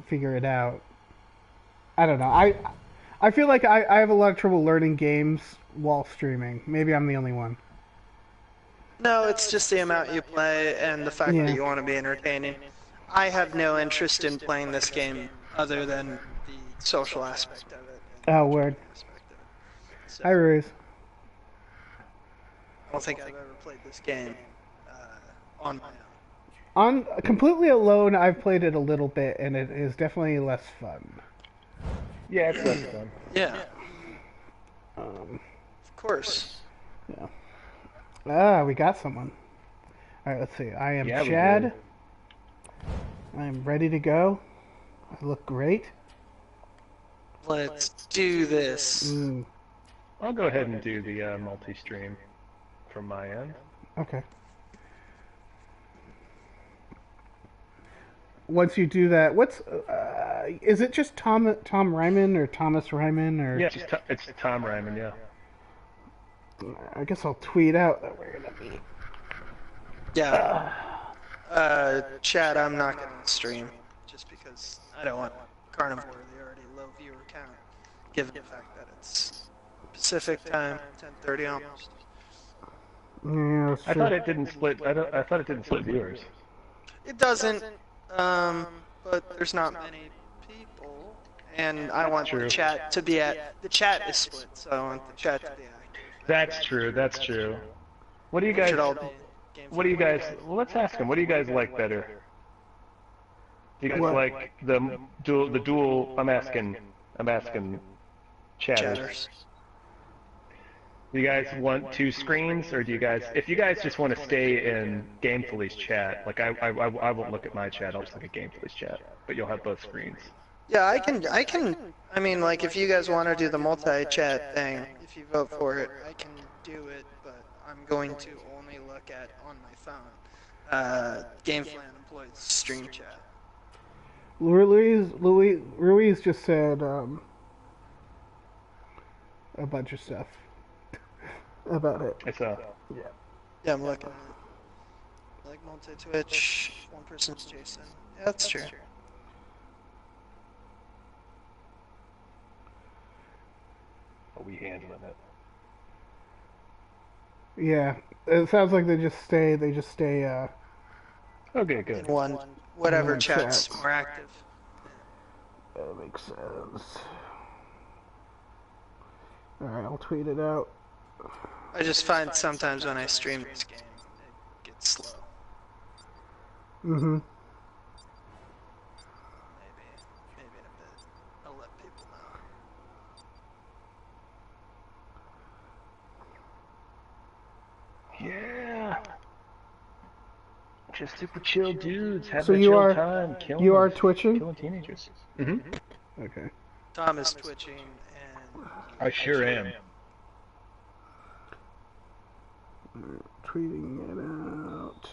figure it out. I don't know. I feel like I have a lot of trouble learning games while streaming. Maybe I'm the only one. No, it's just the amount you play and the fact that Yeah. you want to be entertaining. I have no interest in playing this game other than the social aspect of it and Oh, the word. enjoyment aspect of it. So, Hi, Ruth. I don't think I've ever played this game on my own. On completely alone, I've played it a little bit, and it is definitely less fun. Yeah, it's less fun. Yeah, Um, of course. yeah. Ah, we got someone. All right, let's see. I am Yeah, we Chad. did. I am ready to go. I look great. Let's do this. Mm, I'll go ahead and do the multi-stream from my end. okay. Once you do that, what's is it just Tom Ryman or Thomas Ryman or? Yeah, it's Tom Ryman, yeah. I guess I'll tweet out that we're gonna be. Yeah. Chad, I'm not going to stream just because I don't want Carnivore, the already low viewer count, given the fact that it's Pacific time, 10:30 almost. Yeah, that's I true. thought it didn't split. I thought it didn't split viewers. It doesn't, but there's not many people, and I want the True. chat to be the chat is split, so I want the chat to be active. That's true. That's true. What do you guys? Should all be game What do you guys? Well, let's ask them. What do you guys like better? Do you guys What? like the dual? The dual? I'm asking chatters. chatters. Do you guys want two screens, or do you guys? If you guys just want to stay in Gamefully's chat, like I won't look at my chat. I'll just look at Gamefully's chat. But you'll have both screens. Yeah, I mean, like, if you guys want to do the multi-chat thing, if you vote for it, I can do it, but I'm going to only look at, on my phone, Gamefully Unemployed stream chat. Ruiz just said a bunch of stuff about it. It's a. Yeah. Yeah, I'm looking at it. Like, multi-Twitch, one person's Jason. Yeah, that's true. Are we handling it? Yeah. It sounds like they just stay. Okay, good. In one, whatever One chat's chat. more active. That makes sense. All right, I'll tweet it out. I just find sometimes when I stream this game, it gets slow. Mm-hmm. Maybe in a bit. I'll let people know. Yeah. Just super chill dudes, having So a you chill are- time, killing You are twitching? killing teenagers. Mm-hmm. Okay. Tom is twitching, and I sure am. Tweeting it out.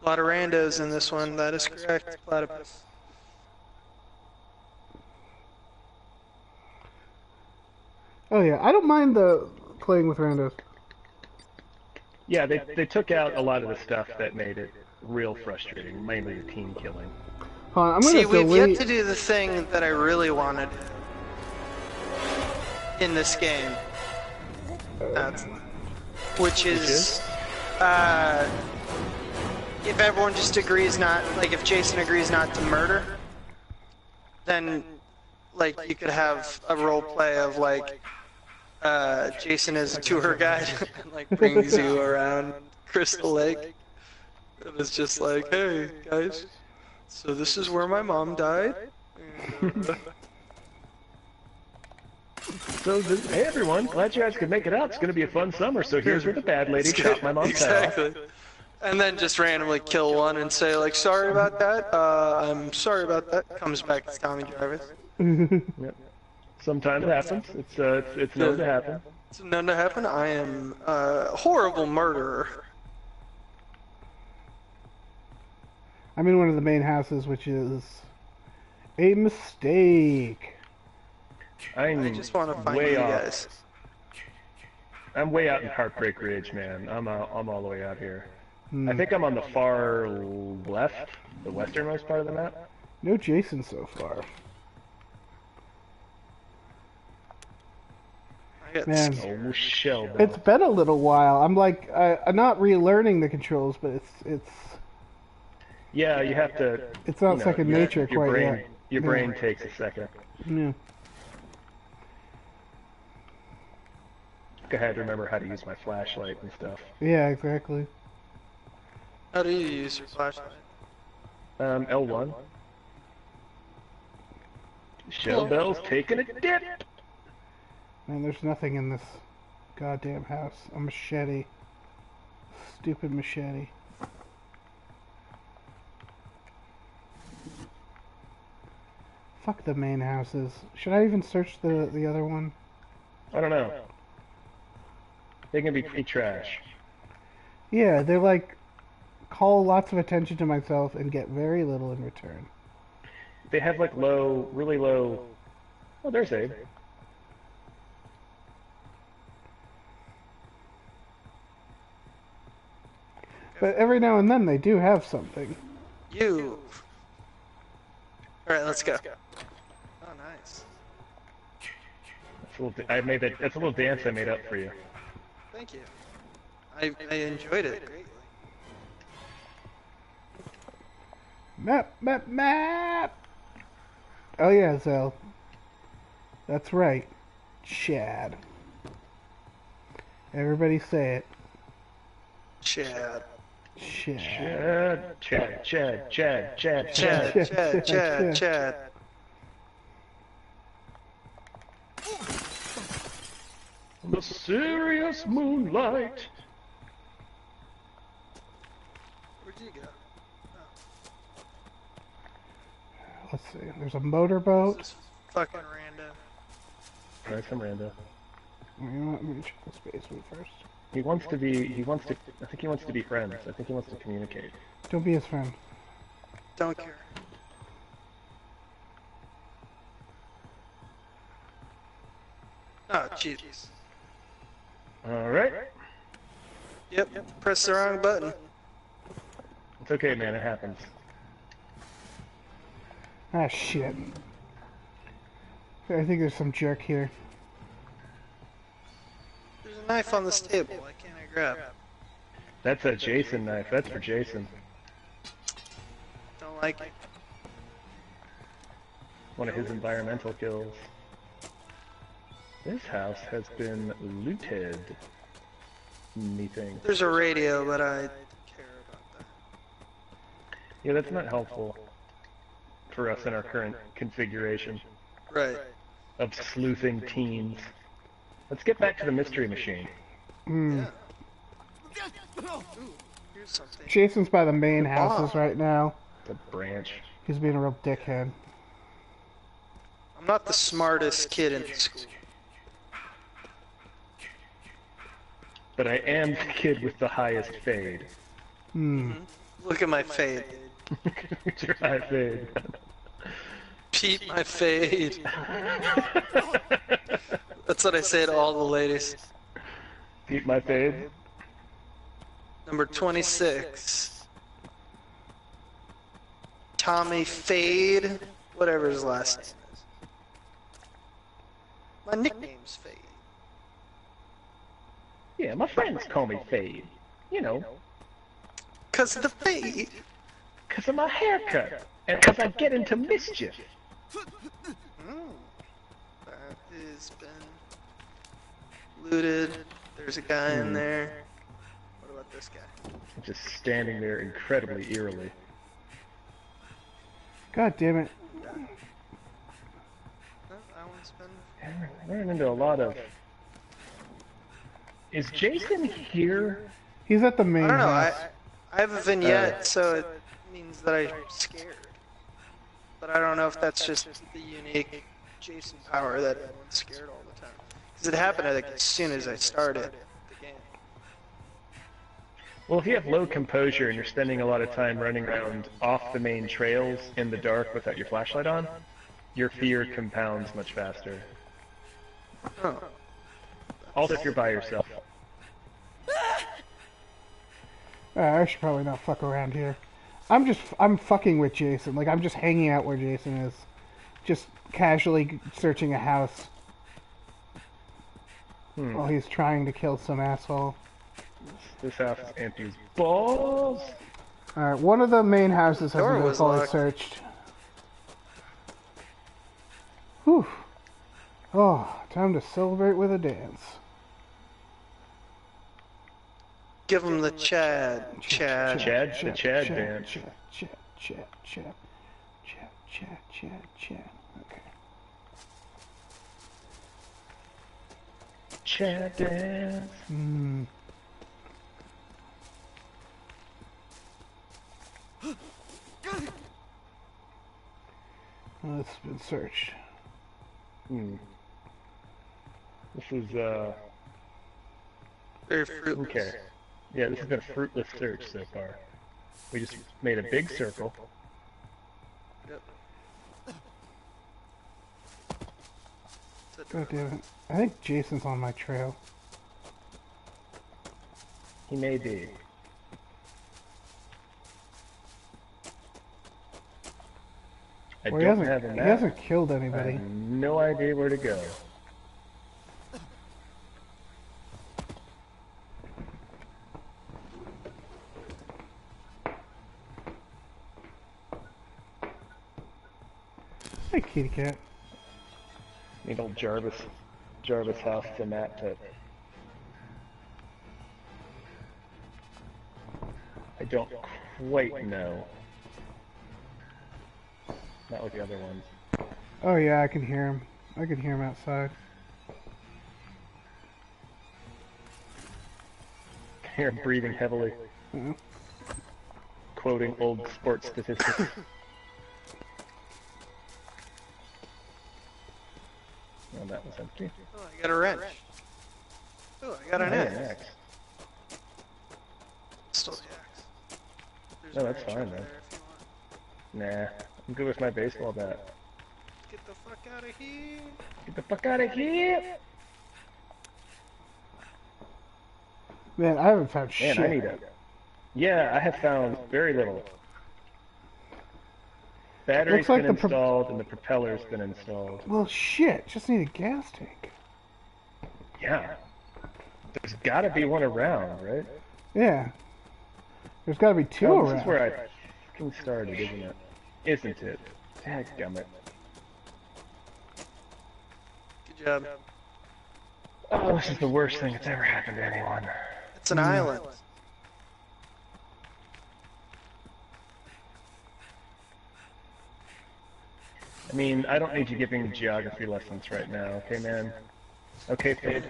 a lot of randos in this one. That is correct, Platypus. Oh yeah, I don't mind the playing with randos. Yeah, they took out a lot of the stuff that made it real frustrating, mainly the team killing. Hold on, I'm gonna See, we've yet delete. to do the thing that I really wanted in this game. That's, which is, if everyone just agrees not, like if Jason agrees not to murder, then like you could have a role play of like Jason is a tour guide and like brings you around Crystal Lake. And it's just like, hey guys, so this is where my mom died. And, So, hey everyone, glad you guys could make it out. It's going to be a fun summer. So here's where the bad lady shot my mom's head off. exactly. And then just randomly kill one and say like, sorry about that. I'm sorry about that. Comes back as Tommy Jarvis. Yep. Sometimes it happens. It's known to happen. It's known to happen. I am a horrible murderer. I'm in one of the main houses, which is a mistake. I'm I just want to find way you off. guys. I'm way out in Heartbreak Ridge, man. I'm all the way out here. Hmm. I think I'm on the far left, the westernmost part of the map. No Jason so far. I got Man. scared. Oh, shell bell. It's been a little while. I'm like, I'm not relearning the controls, but it's Yeah, you have to. it's not you know, second nature your quite brain, yet. Your Yeah. brain takes a second. Yeah. I had to remember how to use my flashlight and stuff. Yeah, exactly. How do you use your flashlight? L1. Shell bell's taking a dip. Man, there's nothing in this goddamn house. A machete. Stupid machete. Fuck the main houses. Should I even search the other one? I don't know. They can be pretty trash. Yeah, they're like call lots of attention to myself and get very little in return. They have like low, really low. Oh, there's Abe. But every now and then they do have something. You. Alright, let's go. Oh, nice. That's a little, I made that. That's a little dance I made up for you. Thank you. I enjoyed it greatly. Map, map, map! Oh yeah, Zell. That's right. Chad. Everybody say it. Chad. Chad. Chad, Chad, Chad, Chad, Chad, Chad, Chad. Chad, Chad, Chad. The serious moonlight. Where'd you go? Let's see. There's a motorboat. This is fucking random. Nice, I'm Randa. You know what? Let me check this basement first. He wants to be. I think he wants to be friends. I think he wants to communicate. Don't be his friend. Don't care. Oh, jeez. All right. Yep, press the wrong button. It's okay, man. It happens. Ah, shit. I think there's some jerk here. There's a knife on this table. Why can't I grab? That's a Jason knife. That's for Jason. Don't like it. One of his environmental kills. This house has been looted. Methinks. There's a radio, but I don't care about that. Yeah, that's not helpful for us in our current configuration Right. of sleuthing teens. Let's get back to the mystery machine. Hmm. Yeah. Ooh, here's something. Jason's by the main houses right now. The branch. He's being a real dickhead. I'm not the smartest kid in school. But I am the kid with the highest fade. Hmm. Look at my fade. What's your high fade? Peep my fade. That's what I say to all the ladies. Keep my fade. Number 26. Tommy Fade, whatever his last name is. My nickname's Fade. Yeah, my friends call me Fade. You know, Cause of the fade. because of my haircut. And because I get into mischief. That has been looted. There's a guy in there. What about this guy? Just standing there incredibly eerily. God damn it. No, that one's been... Yeah, we're running into a lot of... Is Jason here? He's at the main I don't know, house. I have a vignette, so it means that I'm scared. But I don't know if that's just the unique Jason power that everyone's scared all the time. Because it happened like, as soon as I started the game. Well, if you have low composure and you're spending a lot of time running around off the main trails in the dark without your flashlight on, your fear compounds much faster. Oh. Also if you're by yourself. I should probably not fuck around here. I'm fucking with Jason. Like, I'm just hanging out where Jason is. Just casually searching a house. While he's trying to kill some asshole. This house is empty as balls. Alright, one of the main houses hasn't Door been was fully locked. searched. Whew. Oh, time to celebrate with a dance. Give him the Chad. Chad. The Chad dance. Chad. Okay. Chad dance. Well, it's been searched. This is Very fruitless. okay. Yeah, this has been a fruitless search so far. We just made a big circle. Yep. God damn it. I think Jason's on my trail. He may be. I Well, don't have a he map. hasn't killed I anybody. have no idea where to go. Hey, kitty cat. Need old Jarvis house to map to. I don't quite know. Not with the other ones. Oh yeah, I can hear him. I can hear him outside. Hear him breathing heavily, Uh-oh. quoting old sports statistics. Oh, that was empty. Oh, I got a wrench. Oh, I got an Hey, axe. Still the axe. There's No, a that's wrench fine, over man. there if you want. Nah, I'm good with my baseball bat. Get the fuck out of here. Get the fuck out of here! Man, I haven't found Man, shit. I need a. Yeah, I have found very little. Battery's Looks like been the pro- installed and the propeller's been installed. Well, shit. Just need a gas tank. Yeah. There's gotta be one around, right? Yeah. There's got to be two Oh, around. this is where I fucking started, isn't it? Isn't it? Dadgummit. Good job. Oh, this is the worst thing that's ever happened to anyone. It's an island. I mean, I don't need you giving geography lessons right now, okay, man? Okay, Fade?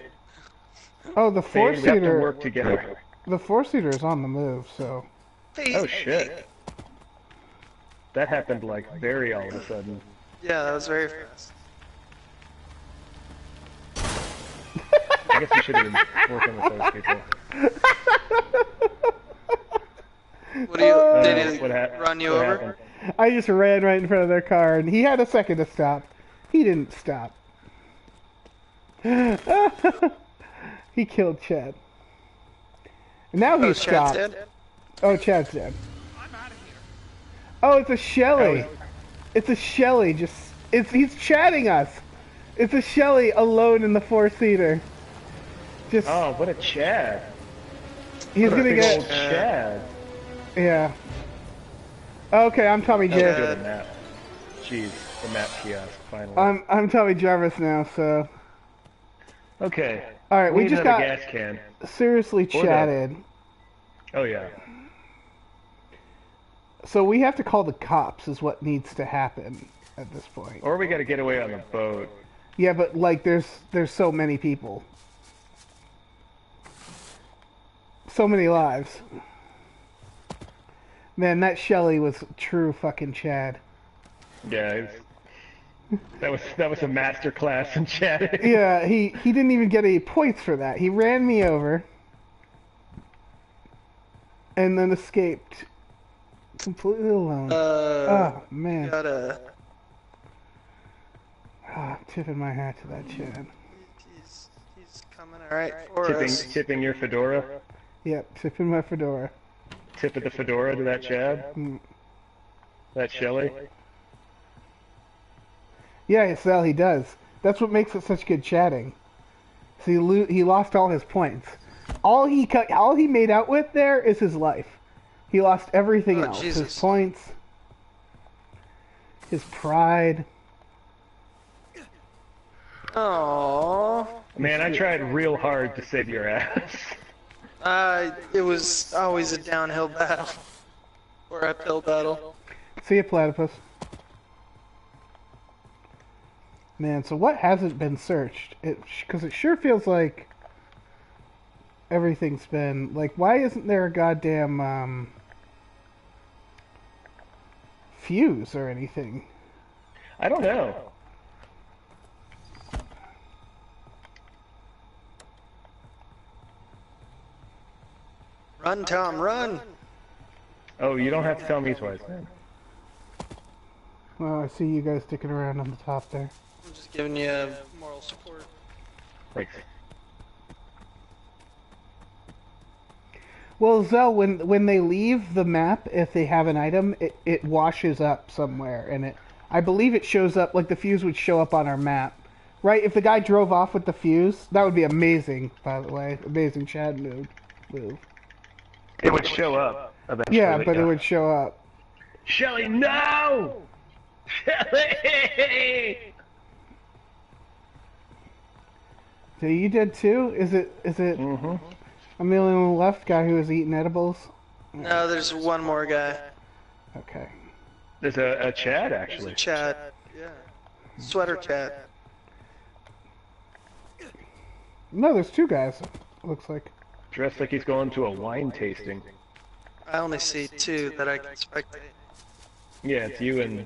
Oh, the Fade, we have to four-seater. work together. The four-seater is on the move, so. Oh, shit. That happened, like, very all of a sudden. Yeah, that was very fast. I guess we should have been working with those people. What do you? Did he What hap- run you what over? happened? I just ran right in front of their car, and he had a second to stop. He didn't stop. He killed Chad. And now Oh, he's Chad's stopped. dead? Oh, Chad's dead. Oh, it's a Shelly. It's a Shelly. He's chatting us. It's a Shelly alone in the four-seater. Just Oh, what a Chad. he's gonna Big get. old Chad. Yeah. Okay, I'm Tommy That was J. good, the map. Jeez, the map kiosk, finally. I'm Tommy Jarvis now. So. Okay. All right, we need just another got gas can. seriously Or the- chatted. Oh, yeah. So we have to call the cops is what needs to happen at this point. Or we gotta get away on the boat. Yeah, but like there's so many people. So many lives. Man, that Shelly was true fucking Chad. Yeah, that was a master class in chatting. Yeah, he didn't even get any points for that. He ran me over and then escaped completely alone. Oh man. Gotta. Ah, I'm tipping my hat to that Chad. He's coming alright for us. Tipping your fedora. Yep, tipping my fedora. tip of the fedora to that Chad? That Shelly? Yeah, Estelle, he does. That's what makes it such good chatting. So he lost all his points. All he made out with there is his life. He lost everything else. Jesus. His points, his pride. Aww. Man, I tried real hard to save your ass. It was always a downhill battle. Or uphill battle. See ya, platypus. Man, so what hasn't been searched? Because it sure feels like everything's been... Like, why isn't there a goddamn, fuse or anything? I don't know. Run, Tom, run! Oh, you don't have to tell me twice, man. Well, I see you guys sticking around on the top there. I'm just giving you moral support. Thanks. Well, Zell, when they leave the map, if they have an item, it washes up somewhere, and I believe it shows up, like the fuse would show up on our map. Right? If the guy drove off with the fuse, that would be amazing, by the way. Amazing Chad move. It would show up eventually. Yeah, but it would show up. Shelly, no! Shelly! So you did too? Is it? Mm-hmm. I'm the only one left, guy who was eating edibles? No, there's one more guy. Okay. There's a Chad, There's actually. a Chad. Yeah. Sweater Chad. No, there's two guys, looks like. Dressed like he's going to a wine tasting. I only see two that I can spectate. Yeah, it's you and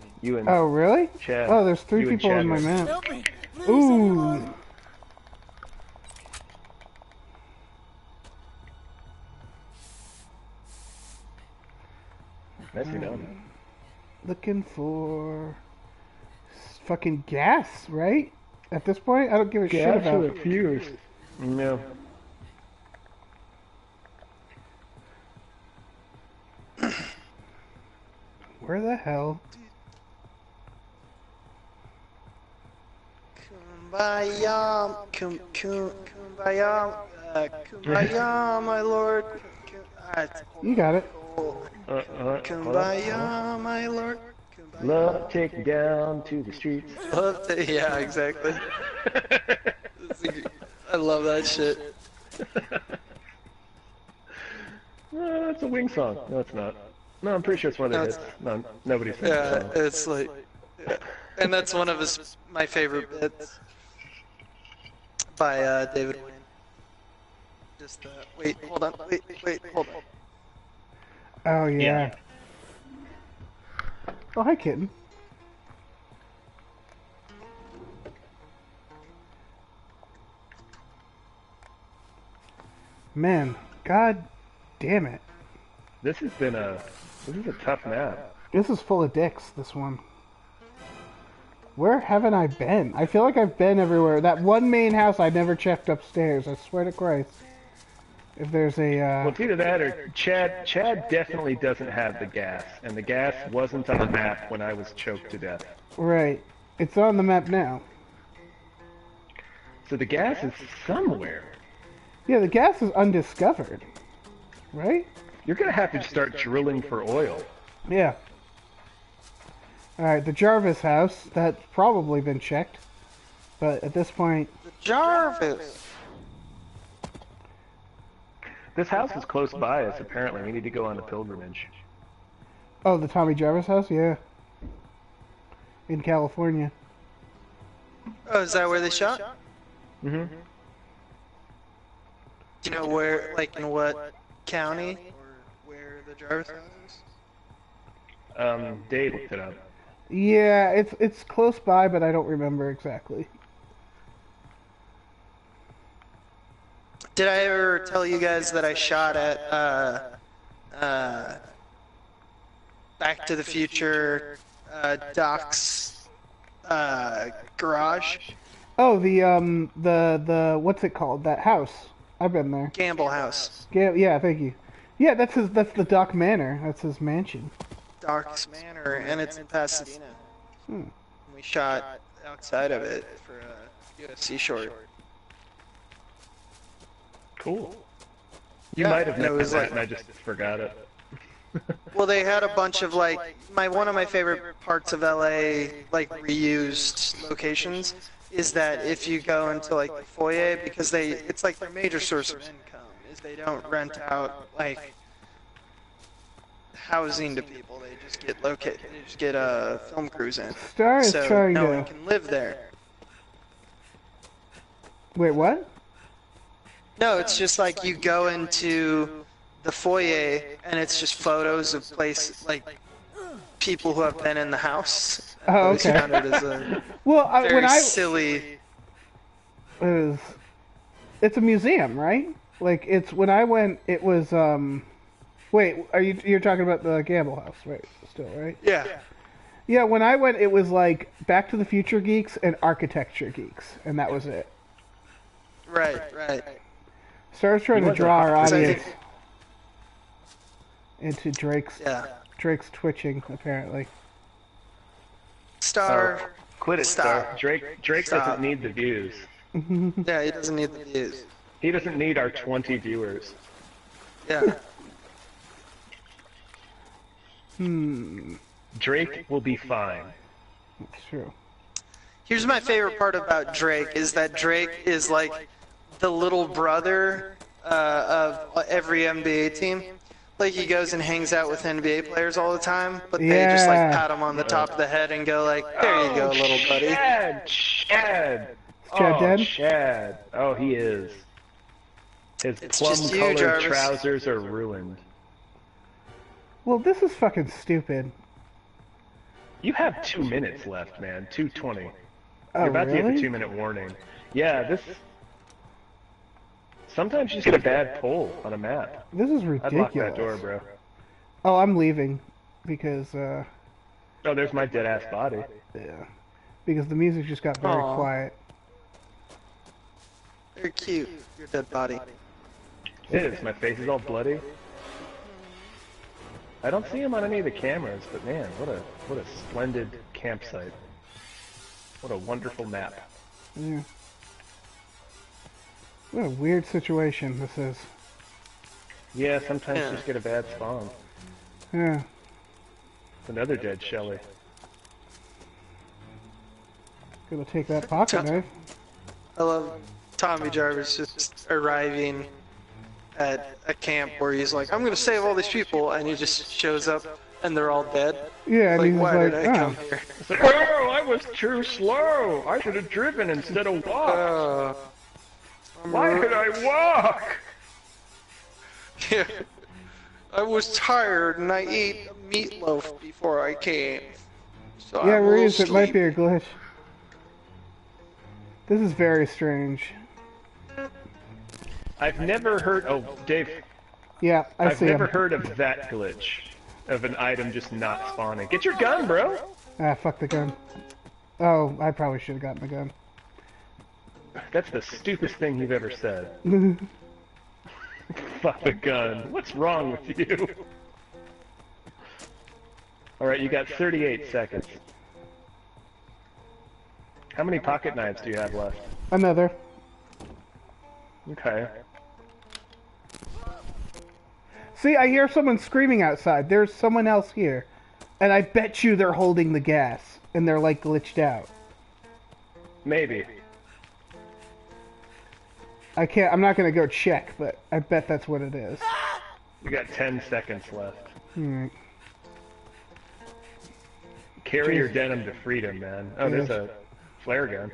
Oh, really? Chad. Oh, there's three You and people in my Chad. map. Ooh. Nicely done. Looking for fucking gas, right? At this point, I don't give a shit about it. fuse. No. Where the hell? Kumbaya, kumbaya, kumbaya, my lord. You got it. Kumbaya, my lord. Kumbaya. Love take you down to the streets. Yeah, exactly. I love that shit. No, it's a Wing song. No, it's not. No, I'm pretty sure it's one of the hits. No, nobody sings Yeah, the song. it's like, yeah. And that's one of my favorite bits by David Wayne. Just wait, hold on, wait, hold on. Oh, yeah. Yeah. Oh, hi, kitten. Man, god damn it. This is a tough map. This is full of dicks, this one. Where haven't I been? I feel like I've been everywhere. That one main house I never checked upstairs, I swear to Christ. If there's a, Well, it's either that or Chad definitely doesn't have the gas, and the gas wasn't on the map when I was choked to death. Right. It's on the map now. So the gas is somewhere. Yeah, the gas is undiscovered. Right? You're gonna have to start drilling for oil. Yeah. Alright, the Jarvis house, that's probably been checked. But at this point... The Jarvis! This house is close by us, apparently. We need to go on a pilgrimage. Oh, the Tommy Jarvis house? Yeah. In California. Oh, is that where they shot? Mm-hmm. Do you know where, like in what county? Or where the Jarvis house is? Dave looked it up. Yeah, it's close by, but I don't remember exactly. Did I ever tell you guys that I shot at Back to the Future Doc's garage? Oh, the what's it called? That house. I've been there. Gamble House. Yeah, thank you. Yeah, that's his. That's the Doc Manor. That's his mansion. Doc's Manor, and it's in Pasadena. Hmm. We shot outside of it for a USC short. Cool. You Yeah, might have and it known was that, like- and I just forgot it. Well, they had a bunch of like one of my favorite parts of LA, like reused locations, is that if you go into like the foyer, because it's like their major source of income is they don't rent out like housing to people. They just get film crews in, Star is so trying no to. one can live there. Wait, what? No, it's just like you go into the foyer and it's just photos of people who have been in the house. Oh, It's okay. counted as a Well, very when I silly. it's a museum, right? Like it's when I went, it was Wait, you're talking about the Gamble House, right? Still, right? Yeah. Yeah, when I went, it was like Back to the Future geeks and architecture geeks, and that was it. Right. Star's trying to wasn't draw our Because I audience think- into Drake's twitching, apparently. Star. Quit it, Stop. Star. Drake Stop. doesn't need the views. Yeah, he doesn't need the views. He doesn't need our 20 viewers. Yeah. Drake will be fine. That's true. Here's my favorite part about Drake is that Drake is like the little brother of every NBA team. Like he goes and hangs out with NBA players all the time, but they just like Yeah. pat him on the top of the head and go like, "There you go, little buddy." Chad! Chad Oh, dead? Chad. Oh, he is. His It's just you, plum-colored Jarvis. trousers are ruined. Well, this is fucking stupid. You have 2 minutes left, man. 2:20. Oh, You're about to get the really? 2-minute warning. Yeah, this... Sometimes you just get a bad pull on a map. This is I'd ridiculous. lock that door, bro. Oh, I'm leaving because Oh, there's my dead-ass body. yeah, because the music just got very Aw. quiet. Very cute. Your dead body. It is. My face is all bloody. I don't see him on any of the cameras, but man, what a splendid campsite. What a wonderful map. Yeah. What a weird situation this is. Yeah, sometimes Yeah. you just get a bad spawn. Yeah. Another dead Shelly. Gonna take that pocket knife. I love Tommy Jarvis just arriving at a camp where he's like, "I'm gonna save all these people," and he just shows up and they're all dead. Yeah, and Like, he's why like, did I come oh. here? It's like, oh, I was too slow. I should have driven instead of walked. Why did I walk? Yeah. I was tired and I ate meatloaf before I came. So Yeah, I'm a Reese, little it might be sleepy. a glitch. This is very strange. I've never heard. Oh, Dave. Yeah, I I've see never him. heard of that glitch of an item just not spawning. Get your gun, bro. Ah, fuck the gun. Oh, I probably should have gotten the gun. That's the stupidest thing you've ever said. Fuck the gun. What's wrong with you? Alright, you got 38 seconds. How many pocket knives do you have left? Another. Okay. See, I hear someone screaming outside. There's someone else here. And I bet you they're holding the gas. And they're like glitched out. Maybe. I'm not gonna go check, but I bet that's what it is. You got 10 seconds left. Alright. Carry your Jeez. denim to freedom, man. Oh, there's a flare gun.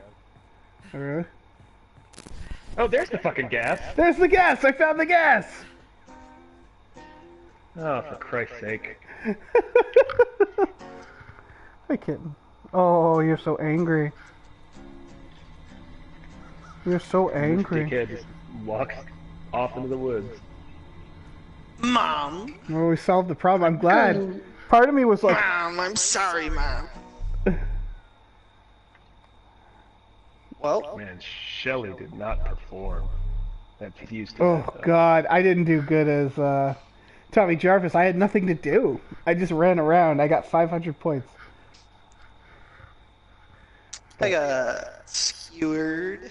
Oh, really? Oh, there's the fucking gas. There's the gas! I found the gas! Oh, for Christ's sake. Hi, kitten. Oh, you're so angry. You're so angry. Dickhead just walks off into the woods. Mom! Well, we solved the problem. I'm glad. Part of me was like, Mom, I'm sorry, Mom. Well, Man, Shelly did not perform. That fuse to oh that, god, I didn't do good as Tommy Jarvis, I had nothing to do. I just ran around. I got 500 points. I got skewered.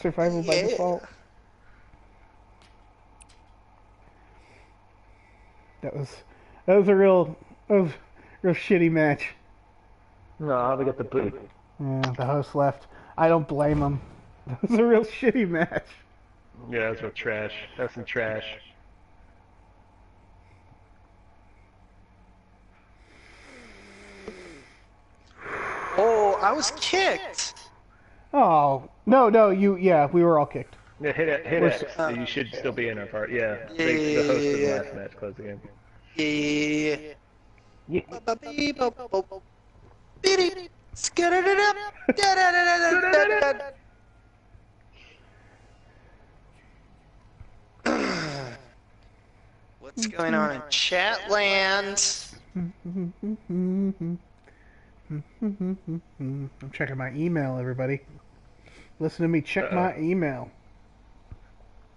Survival by default. That was a real shitty match. No, they got the boot. Yeah, the host left. I don't blame him. That was a real shitty match. Yeah, that's real trash. That's some trash. Oh, I was kicked. Oh no, we were all kicked. Yeah, hit X. You should still be in our part. Yeah, the host of the last match closed the game. Yeah. What's going on in Chatland? I'm checking my email, everybody. Listen to me check my email.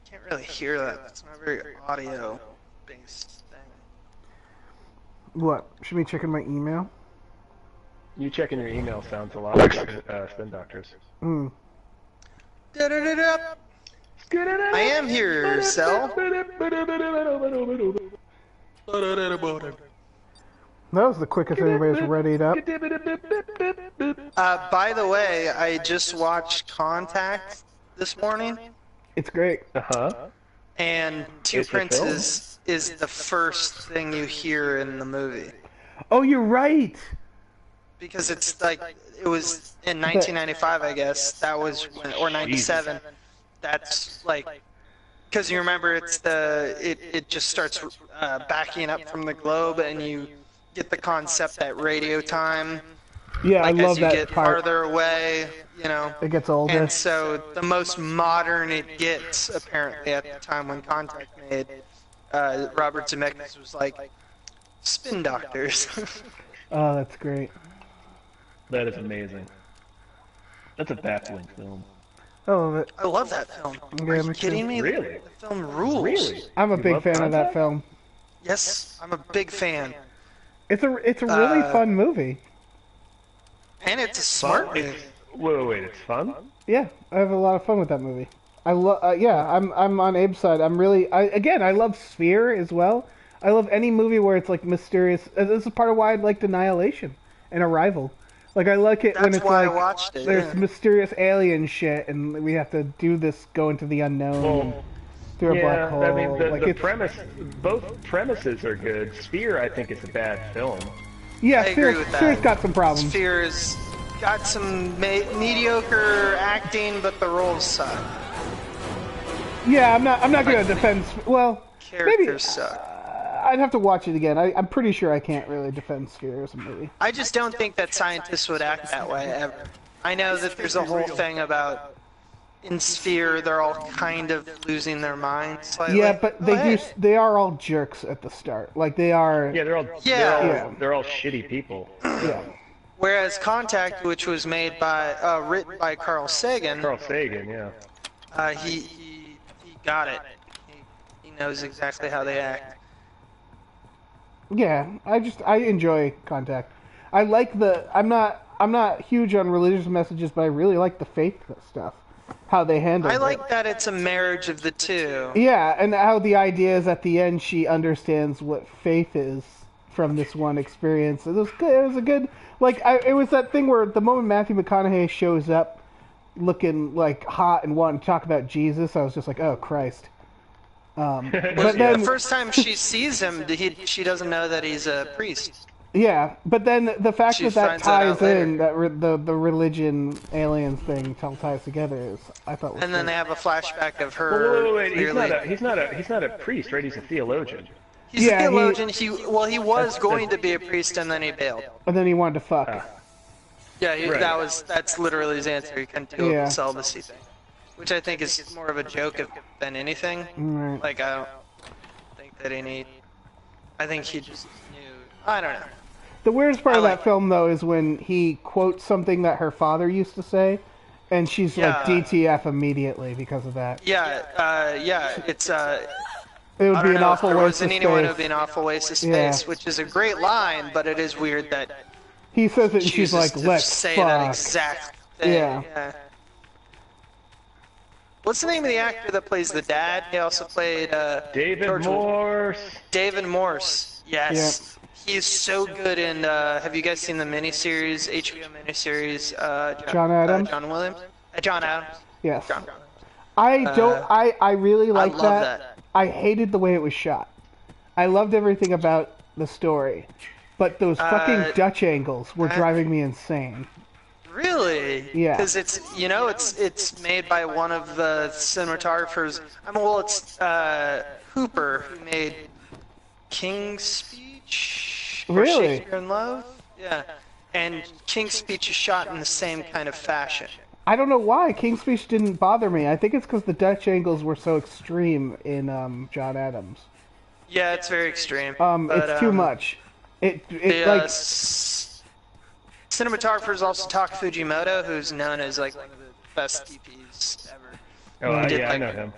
Can't really hear that. It's not very audio-based thing. What? Should be checking my email? You checking your email sounds a lot like Spin Doctors. Mm. I am here, Cell. That was the quickest anybody's readied up. By the way, I just watched Contact this morning. It's great. And Two Princes is the first thing you hear in the movie. Oh, you're right. Because it's like, it was in 1995, I guess. That was when, or 97. That's like, because you remember it's it just starts backing up from the globe, and you get the concept that radio time. Yeah, like I love as you that get part. farther away, you know. It gets older. And so the most modern it gets, apparently, at the time when Contact made, Robert Zemeckis was like, Spin Doctors. Oh, that's great. That is amazing. That's a baffling film. I love it. I love that film. Yeah, Are you me kidding too. me? Really? The film rules. Really? I'm a You big love fan of that Contact? film. Yes, I'm a big fan. It's a really fun movie. And it's a smart movie. Wait, it's fun? Yeah, I have a lot of fun with that movie. I love. Yeah, I'm on Abe's side. I'm really. I love Sphere as well. I love any movie where it's like mysterious. This is part of why I liked Annihilation and Arrival. Like I like it when That's it's why I like watched it, there's yeah. mysterious alien shit and we have to do this, go into the unknown through a black hole. I mean, like the it's, premise, both premises are good. Sphere, I think, is a bad film. yeah, I agree with that. Sphere's got some problems. Sphere's got some mediocre acting, but the roles suck. Yeah, I'm not gonna defend. Well, maybe Characters suck. I'd have to watch it again. I'm pretty sure I can't really defend Sphere as a movie. I just don't think that scientists would act that way ever. I know that there's a whole thing about in Sphere they're all kind of losing their minds slightly. Yeah, but they are all jerks at the start. Like they are. Yeah, they're all Yeah. they're all shitty people. Yeah. Whereas Contact, which was made by written by Carl Sagan, Carl Sagan, yeah. he got it. He knows exactly how they act. Yeah, I enjoy Contact. I like I'm not huge on religious messages, but I really like the faith stuff. How they handle it. I like that it's a marriage of the two. Yeah, and how the idea is at the end she understands what faith is from this one experience. It was good. It was a good it was that thing where the moment Matthew McConaughey shows up looking like hot and wanting to talk about Jesus, I was just like, oh Christ. But then The first time she sees him, she doesn't know that he's a priest. yeah, but then the fact She that finds that out ties in later. that the religion aliens thing all ties together is I thought was And then great. they have a flashback of her. Wait, clearly. he's not a priest, right? He's a theologian. He's Yeah, a theologian. He was going to be a priest and then he bailed. And then he wanted to fuck. Yeah, Right. that's literally his answer. He couldn't do Yeah. the celibacy thing, which I think is more of a joke than anything. Right. Like I don't think that I think he just knew. I don't know. The weirdest part of like that film, though, is when he quotes something that her father used to say, and she's like Yeah. DTF immediately because of that. Yeah, it's It would I be don't an know, if awful there waste of wasn't anyone, it space. would be an awful waste of Yeah. space, which is a great line, but it is weird that He says it and she's chooses like, to let's say that fuck. exact thing. Yeah. What's the name of the actor that plays the dad? He also played David George- Morse. David Morse. Yes. He's so good in. Have you guys seen the miniseries, HBO miniseries? John Adams? John Williams. John Adams. Yes. John. I don't. I really like love that. I hated the way it was shot. I loved everything about the story, but those fucking Dutch angles were driving me insane. Really? Yeah. Because it's made by one of the cinematographers. It's Hooper who made King's Speech. Or Really? Shakespeare in Love. Yeah. And King's Speech is shot in the same kind of fashion. I don't know why King's Speech didn't bother me. I think it's because the Dutch angles were so extreme in John Adams. Yeah, it's very extreme. It's too much. It like cinematographers also talk Fujimoto, who's known as like one of the best DPs ever. Oh, He did, I know him.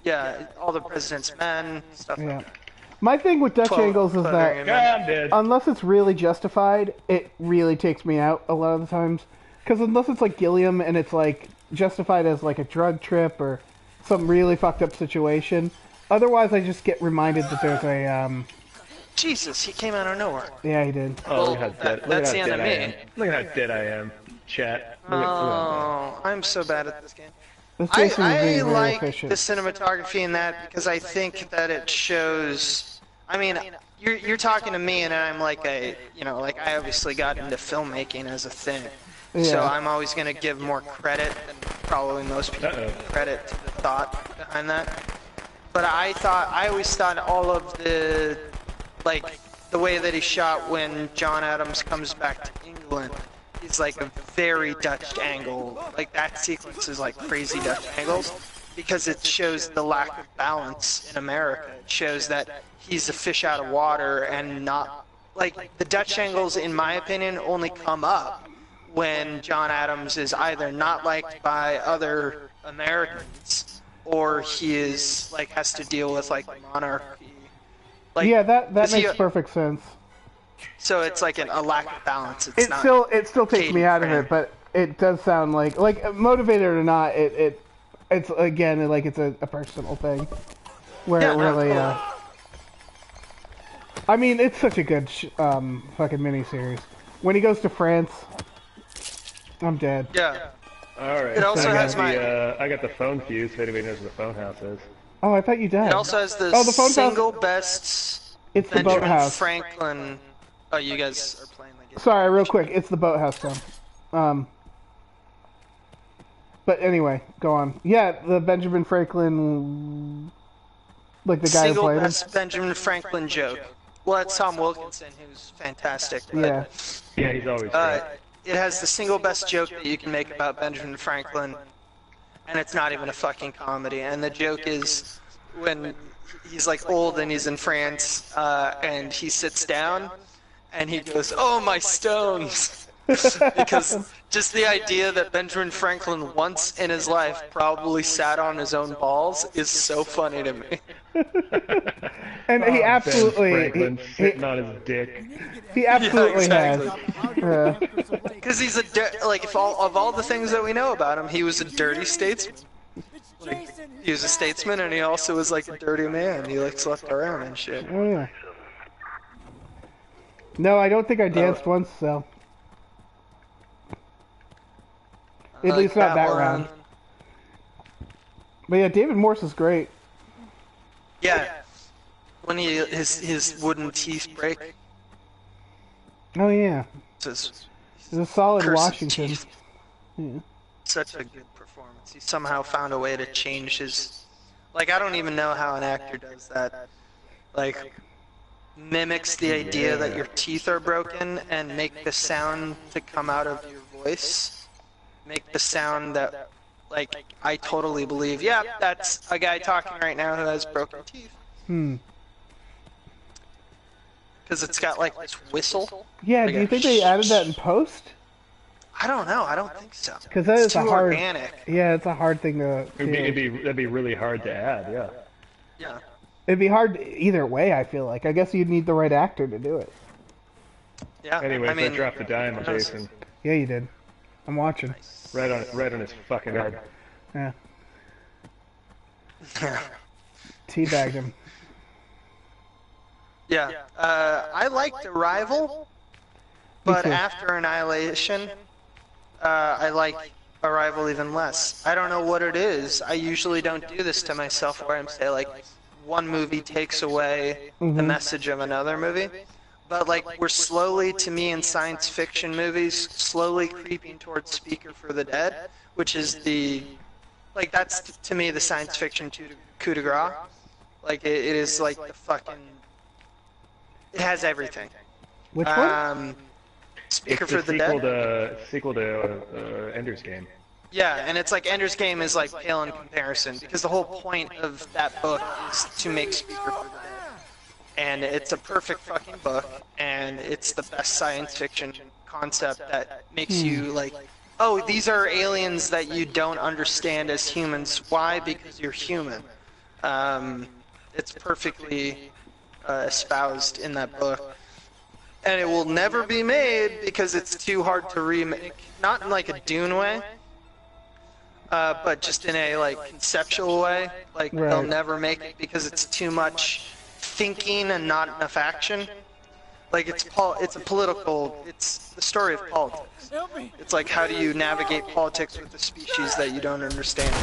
Yeah, All the President's Men, stuff yeah. like that. My thing with Dutch angles is that Yeah, I'm dead. unless it's really justified, it really takes me out a lot of the times. Because unless it's like Gilliam and it's like justified as like a drug trip or some really fucked up situation, otherwise I just get reminded that there's a Jesus, he came out of nowhere. yeah, he did. Oh, look at how dead, that's the look end at how of dead I me. am. Look at how dead I am. Chat. Look at Oh, I'm so bad at this game. This Jason is I being very like efficient. the cinematography in that because I think that it shows. I mean, you're talking to me, and I'm like I obviously got into filmmaking as a thing, so Yeah. I'm always gonna give more credit than probably most people give credit to the thought behind that. But I always thought all of the way that he shot when John Adams comes back to England is like a very Dutch angle. Like that sequence is like crazy Dutch angles because it shows the lack of balance in America. It shows that he's a fish out of water and not like the Dutch angles, in my opinion, only come up when John Adams is either not liked by other Americans or he is like has to deal with like monarchy. Like, Yeah, that does he- makes perfect sense. So it's like a lack of balance. It's It not. still takes me Caden out of Frank. it, but it does sound like motivated or not, it's again like it's a personal thing where Yeah, it no, really totally. I mean, it's such a good fucking miniseries. When he goes to France, I'm dead. Yeah. All right. It also I got has the, I got the phone fuse. If anybody knows what the phone house is. Oh, I thought you died. It also has the, Oh, the phone house? single best It's the Benjamin boathouse. Franklin. Oh, you guys are playing the game. Sorry, real quick, it's the boathouse song. But anyway, go on. Yeah, the Benjamin Franklin, like the guy who Single played him. best Benjamin Franklin joke. Well, that's Tom Wilkinson, who's fantastic. But, Yeah. Yeah, he's always great. It has the single best joke that you can make about Benjamin Franklin, and it's not even a fucking comedy. And the joke is when he's like old and he's in France, and he sits down, and he goes, "Oh, my stones." Because just the idea that Benjamin Franklin once in his life probably sat on his own balls is so funny to me. And he Ben absolutely, Franklin sitting on his dick. he absolutely exactly. has. Because he's if all the things that we know about him, he was a dirty statesman. Like, he was a statesman, and he also was like a dirty man. He like slept around and shit. Oh yeah. No, I don't think I danced once, so. At Like least not that one. round. But yeah, David Morse is great. Yeah. When his wooden teeth break. Oh yeah, It's it's a solid cursive Washington. teeth. Yeah. Such a good performance. He somehow found a way to change his. Like, I don't even know how an actor does that. Like, mimics the idea that your teeth are broken and make the sound to come out of your voice. Make the sound that, like, I totally believe, yeah, that's a guy talking right now who has broken teeth. Because it's got, like, this whistle. Yeah, Like do you a think they added that in post? I don't know, I don't think so. Because that It's is a too hard. organic. Yeah, it's a hard thing to. That'd be really hard to add. Yeah. Yeah. It'd be hard either way, I feel like. I guess you'd need the right actor to do it. Yeah. Anyways, I mean, dropped a dime on Jason. Yeah, you did. I'm watching. Right on his fucking head. Yeah. Teabagged him. Yeah. I liked Arrival, but too. after Annihilation, I like Arrival even less. I don't know what it is. I usually don't do this to myself where I'm say like one movie takes away the message of another movie. But like we're slowly, to me, in science fiction movies, slowly creeping towards Speaker for the Dead, which is like that's to me the science fiction coup de grace. Like it is like the fucking, it has everything. Which one? Speaker It's for the Dead. sequel to Ender's Game. Yeah, and it's like Ender's Game is like pale in comparison because the whole point of that book is to make Speaker for the Dead. And it's a perfect fucking book, and it's the best science fiction concept that makes you like, oh, these are aliens that you don't understand as humans. Why? Because you're human. It's perfectly espoused in that book. And it will never be made because it's too hard to remake. Not in like a Dune way, but just in a like conceptual way. Like they'll never make it because it's too much thinking and not enough action. Like it's a political, it's the story of politics. It's like how do you navigate politics with a species that you don't understand.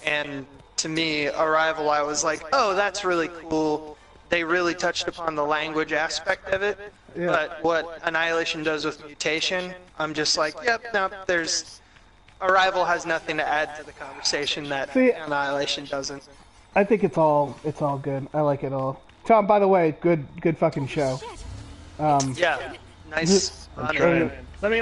And to me, Arrival, I was like, oh, that's really cool. They really touched upon the language aspect of it. Yeah. But what Annihilation does with mutation, I'm just like, yep, no, Arrival has nothing to add to the conversation that Annihilation doesn't. I think it's all good. I like it all. Tom, by the way, good fucking show. Yeah, nice. I'm trying. Let me.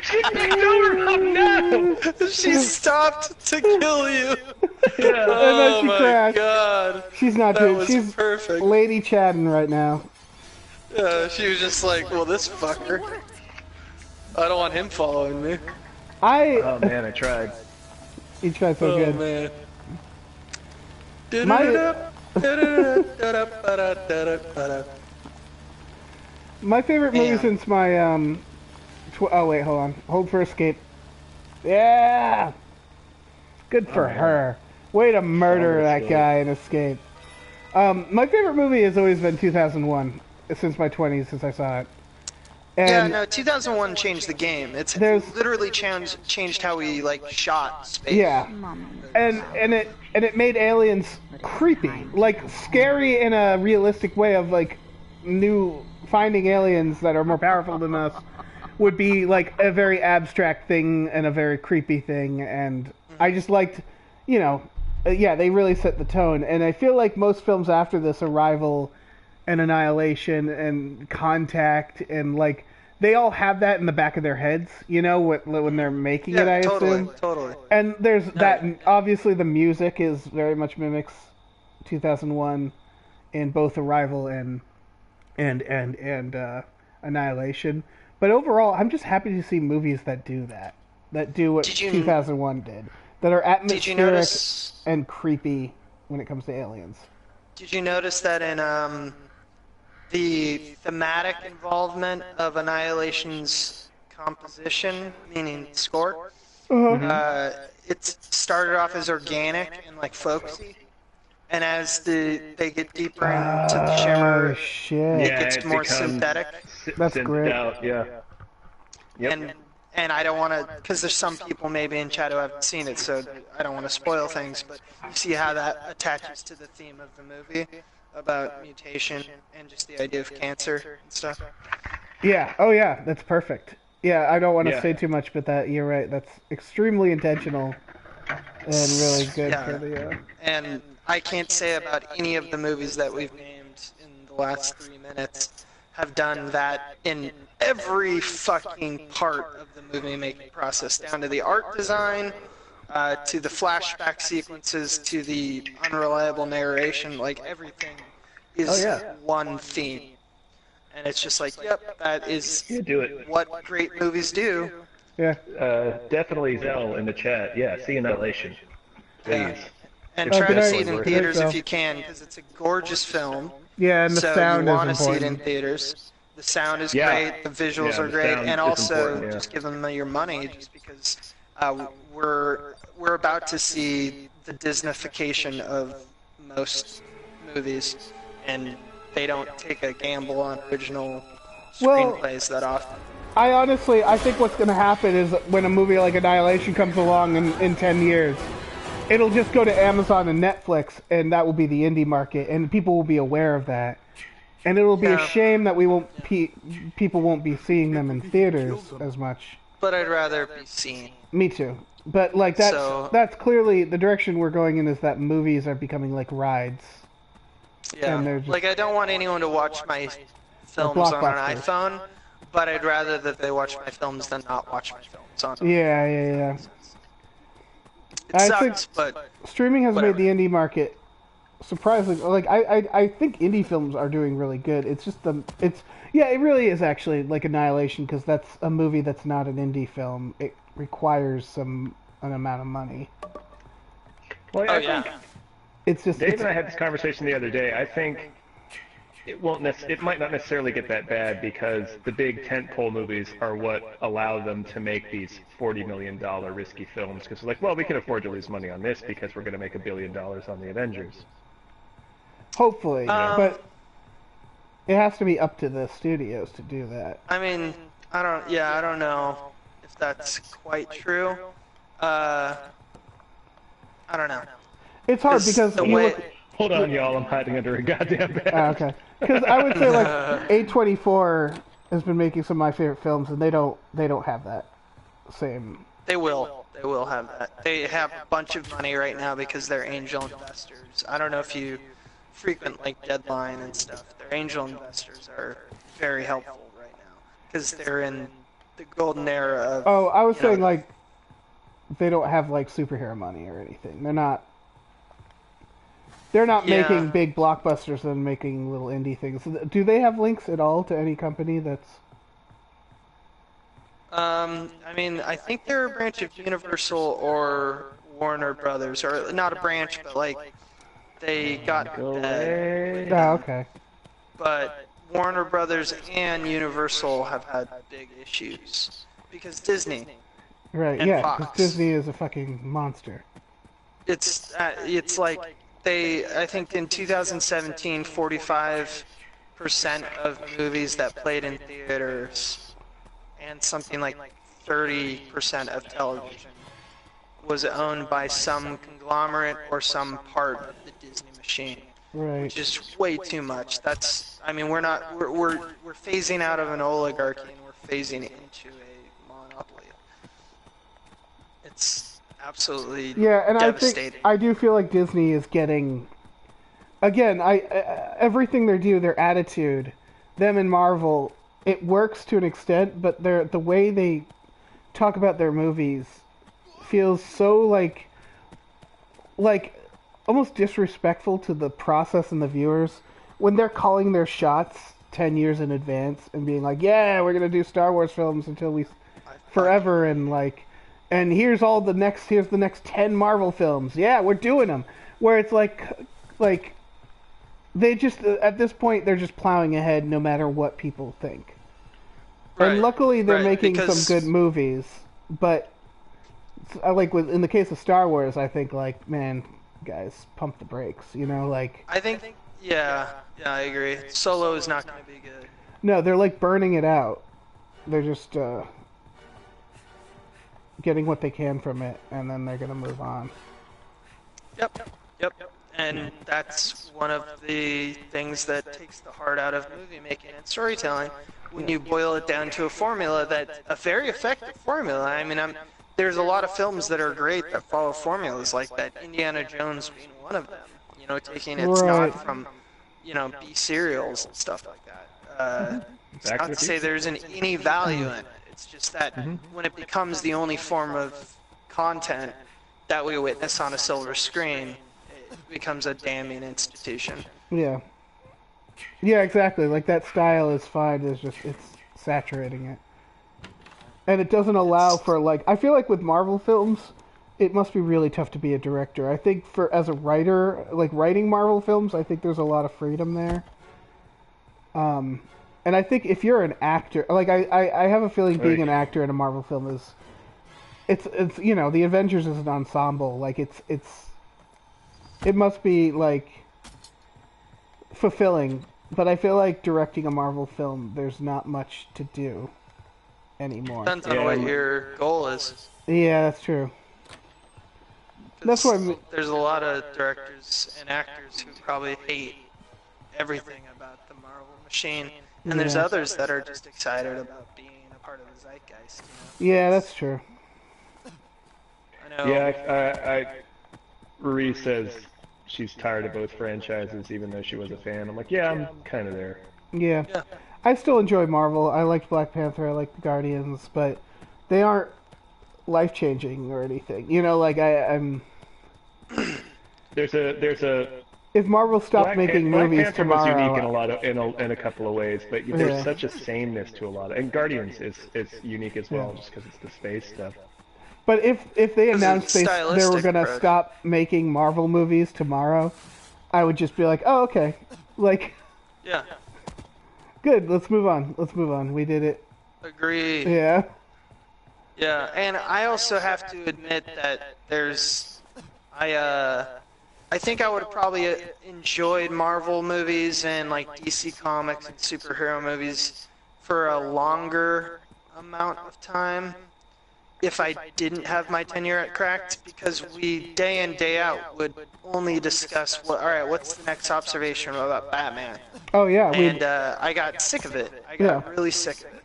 She picked over. Oh no! She stopped to kill you. Yeah. Oh she my crashed. god. She's not That doing. was She's perfect. Lady Chadding right now. She was just like, well, this fucker. I don't want him following me. Oh man, I tried. You try so Oh good. man. My favorite movie Damn. since my oh wait, hold on. Hold for Escape. Yeah. Good for her. Way to murder that Escape. guy in Escape. My favorite movie has always been 2001 since my 20s, since I saw it. Yeah, And no, 2001 changed the game. It's There's- literally changed how we like shot space. yeah. And it made aliens creepy, like scary in a realistic way of like finding aliens that are more powerful than us would be like a very abstract thing and a very creepy thing, and I just liked, they really set the tone, and I feel like most films after this, Arrival and Annihilation and Contact, and like they all have that in the back of their heads, when they're making it, I assume. Totally. And there's that, and obviously the music is very much mimics 2001 in both Arrival and Annihilation. But overall, I'm just happy to see movies that do what 2001 did, that are atmospheric Did you notice? and creepy when it comes to aliens. Did you notice that in the thematic involvement of Annihilation's composition, meaning score, it started off as organic and like folksy, and as they get deeper into the shimmer, Shit. it Yeah, gets it more becomes synthetic. That's synthed great. out, yeah. Yep. And I don't want to, because there's some people maybe in chat who haven't seen it, so I don't want to spoil things, but you see how that attaches to the theme of the movie about mutation and just the idea of cancer and stuff. Yeah. Oh, yeah. That's perfect. Yeah, I don't want to Yeah. say too much, but you're right. That's extremely intentional and really good Yeah. for the. And I can't say about any of the movies that we've named in the last 3 minutes have done that in every fucking part of the movie making process, down to the art design, to the flashback sequences, to the unreliable narration. Like everything is one theme, and it's just like, yep, that is Yeah, do it. what great movies do. Yeah. Definitely Zell in the chat. Yeah, see Annihilation, please. Yeah. And It's try to good see night. it in definitely worth Good night, theaters Phil. if you can, because it's a gorgeous film. Yeah, and the So you sound is want to see it in important. theaters. The sound is Yeah. great, the visuals Yeah, are the great, sound and is also important, yeah. just give them your money, just because we're about to see the Disneyfication of most movies, and they don't take a gamble on original Well, screenplays that often. I think what's going to happen is when a movie like Annihilation comes along in 10 years, it'll just go to Amazon and Netflix, and that will be the indie market, and people will be aware of that. And it'll be a Yeah. shame that people won't be seeing them in theaters as much. But I'd rather be seen. Me too. But like So- that's clearly the direction we're going in, is that movies are becoming like rides. Yeah, And they're just- like I don't want anyone to watch my films on an blockbusters. iPhone, but I'd rather that they watch my films than not watch my films on. Yeah. It I sucks, think- but Streaming has Whatever. made the indie market surprisingly, like I think indie films are doing really good. It's just it really is actually like Annihilation, because that's a movie that's not an indie film. It requires an amount of money. Well, oh I yeah, think It's just Dave it's, and I had this conversation the other day. I think it might not necessarily get that bad, because the big tentpole movies are what allow them to make these $40 million risky films. Because like, well, we can afford to lose money on this because we're going to make $1 billion on the Avengers. hopefully, but Um, it has to be up to the studios to do that. I mean, I don't know if that's quite true. I don't know. It's hard It's because the you way. look, Hold on, y'all. I'm hiding under a goddamn bed. okay, because I would say like A24 has been making some of my favorite films, and they don't have that same. They will have that. They have a bunch of money right now because they're angel investors. I don't know if you frequent like Deadline and stuff. Their angel investors are very helpful right now because they're in the golden era of. Oh, I was you know, saying like they don't have like superhero money or anything. They're not Yeah. making big blockbusters and making little indie things. Do they have links at all to any company that's? I mean, I think they're a branch of Universal or Warner Brothers, or not a branch, but like they got Go dead. away. Oh, okay. But Warner Brothers and Universal have had big issues because Disney. Right, And yeah, because Fox. Disney is a fucking monster. It's like I think in 2017, 45% of movies that played in theaters and something like 30% of television was owned by some conglomerate or some part of the Disney machine, Right. which is way too much. We're phasing out of an oligarchy and we're phasing into a monopoly. It's absolutely Yeah, and devastating. I do feel like Disney is getting, again, everything they do, their attitude, them and Marvel, it works to an extent, but the way they talk about their movies feels so like almost disrespectful to the process and the viewers when they're calling their shots 10 years in advance and being like, yeah, we're gonna do Star Wars films until we forever, and like, and here's the next 10 Marvel films. Yeah, we're doing them. Where it's like they just at this point they're just plowing ahead no matter what people think. Right, And luckily they're right, making because- some good movies, but in the case of Star Wars, I think like, man, guys, pump the brakes. Like, I think, yeah, I agree. Solo is not going to be good. no, they're like burning it out. They're just getting what they can from it, and then they're gonna move on. Yep. And that's one of the things that takes the heart out of movie making and storytelling when you boil it down to a formula a very effective formula. I mean, there's a lot of films that are great that follow formulas like that. Indiana Jones being one of them. Taking its Right. nod from, B serials and stuff like that. It's Back to not the to say Future. there isn't any value in it. It's just that when it becomes the only form of content that we witness on a silver screen, it becomes a damning institution. Yeah, exactly. Like, that style is fine. It's just it's saturating it. And it doesn't allow for like I feel like with Marvel films, it must be really tough to be a director. I think for as a writer, like writing Marvel films, I think there's a lot of freedom there. And I think if you're an actor, like I have a feeling being an actor in a Marvel film is, it's you know the Avengers is an ensemble. Like it must be like fulfilling. But I feel like directing a Marvel film, there's not much to do anymore. Depends on what your goal is. Yeah, that's true. That's what I mean. There's a lot of directors and actors who probably hate everything about the Marvel machine, and there's others that are just excited about being a part of the zeitgeist. You know? Yeah, that's true. I know. Yeah, Ruri says she's tired of both franchises, even though she was a fan. I'm like, yeah, I'm kind of there. Yeah. I still enjoy Marvel. I liked Black Panther. I like the Guardians, but they aren't life-changing or anything. You know, like I'm. There's a. If Marvel stopped making movies Black Panther tomorrow, was unique in a couple of ways, but there's such a sameness to a lot of, and Guardians is unique as well, just because it's the space stuff. But if they announced they were gonna approach. stop making Marvel movies tomorrow, I would just be like, oh okay, like Yeah. good. Let's move on. Let's move on. We did it. Agreed. Yeah. Yeah, and I also have to admit that I think I would have probably enjoyed Marvel movies and like DC Comics and superhero movies for a longer amount of time if I didn't have my tenure at Cracked, because we day in day out would only discuss what's the next observation about Batman. Oh yeah. And I got sick of it. I got really sick of it.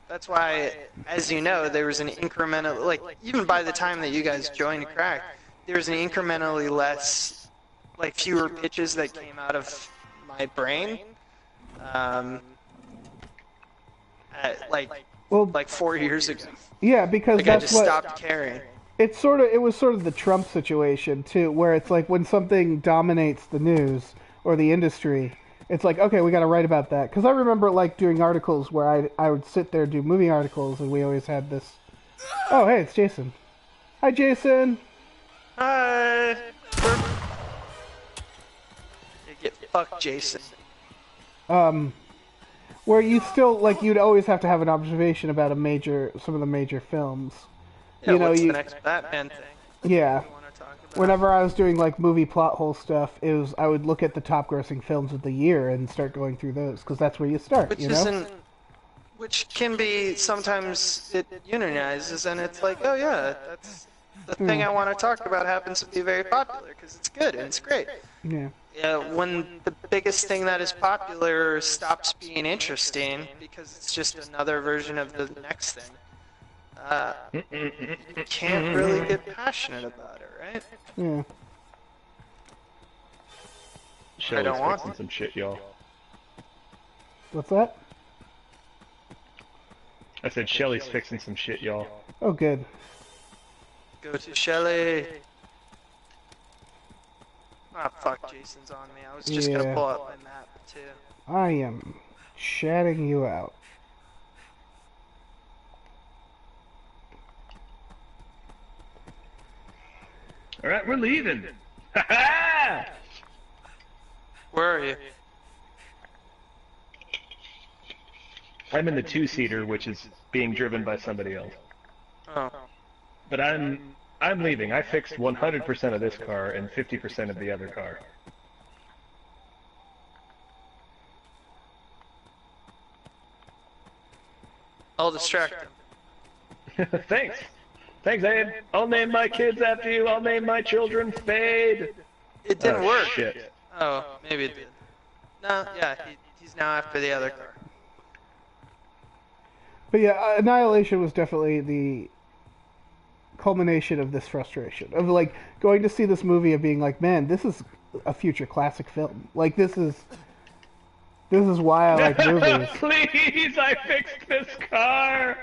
That's why, as you know, there was an incremental, like, even by the time that you guys joined Crack, there was an incrementally less, like, fewer pitches that came out of my brain. Like 4 years ago. Yeah, because Like, I that's just what stopped caring. it was sort of the Trump situation too, where it's like when something dominates the news or the industry, it's like, okay, we got to write about that. Because I remember like doing articles where I would sit there and do movie articles, and we always had this. Oh, hey, it's Jason. Hi, Jason. Hi. You get fucked, Jason. Where you still like you'd always have to have an observation about some of the major films. Yeah, what's the next Batman thing? Yeah. You wanna talk about? Whenever I was doing like movie plot hole stuff, I would look at the top grossing films of the year and start going through those because that's where you start. Which can be sometimes it unionizes, and it's like, oh yeah, that's the thing I want to talk about happens to be very popular because it's good and it's great. Yeah. Yeah, when the biggest thing that is popular stops being interesting because it's just another version of the next thing, you can't really get passionate about it, right? Yeah. Shelly's don't want fixing to. some shit, y'all. What's that? I said Shelly's fixing some shit, y'all. Oh, good. Go to Shelly. Ah, fuck, Jason's on me. I was just gonna pull up my map, too. I am shouting you out. Alright, we're leaving. Ha ha! Where are you? I'm in the two-seater, which is being driven by somebody else. Oh. But I'm leaving. I fixed 100% of this car and 50% of the other car. I'll distract him. Thanks. Thanks, Abe. I'll name my kids after you. I'll name my children Fade. It didn't Oh, work. Shit. Oh, maybe it did. No, yeah, he's now after the other car. But yeah, Annihilation was definitely the culmination of this frustration of like going to see this movie and being like, man, this is a future classic film. Like this is why I like movies. Please, I fixed this car.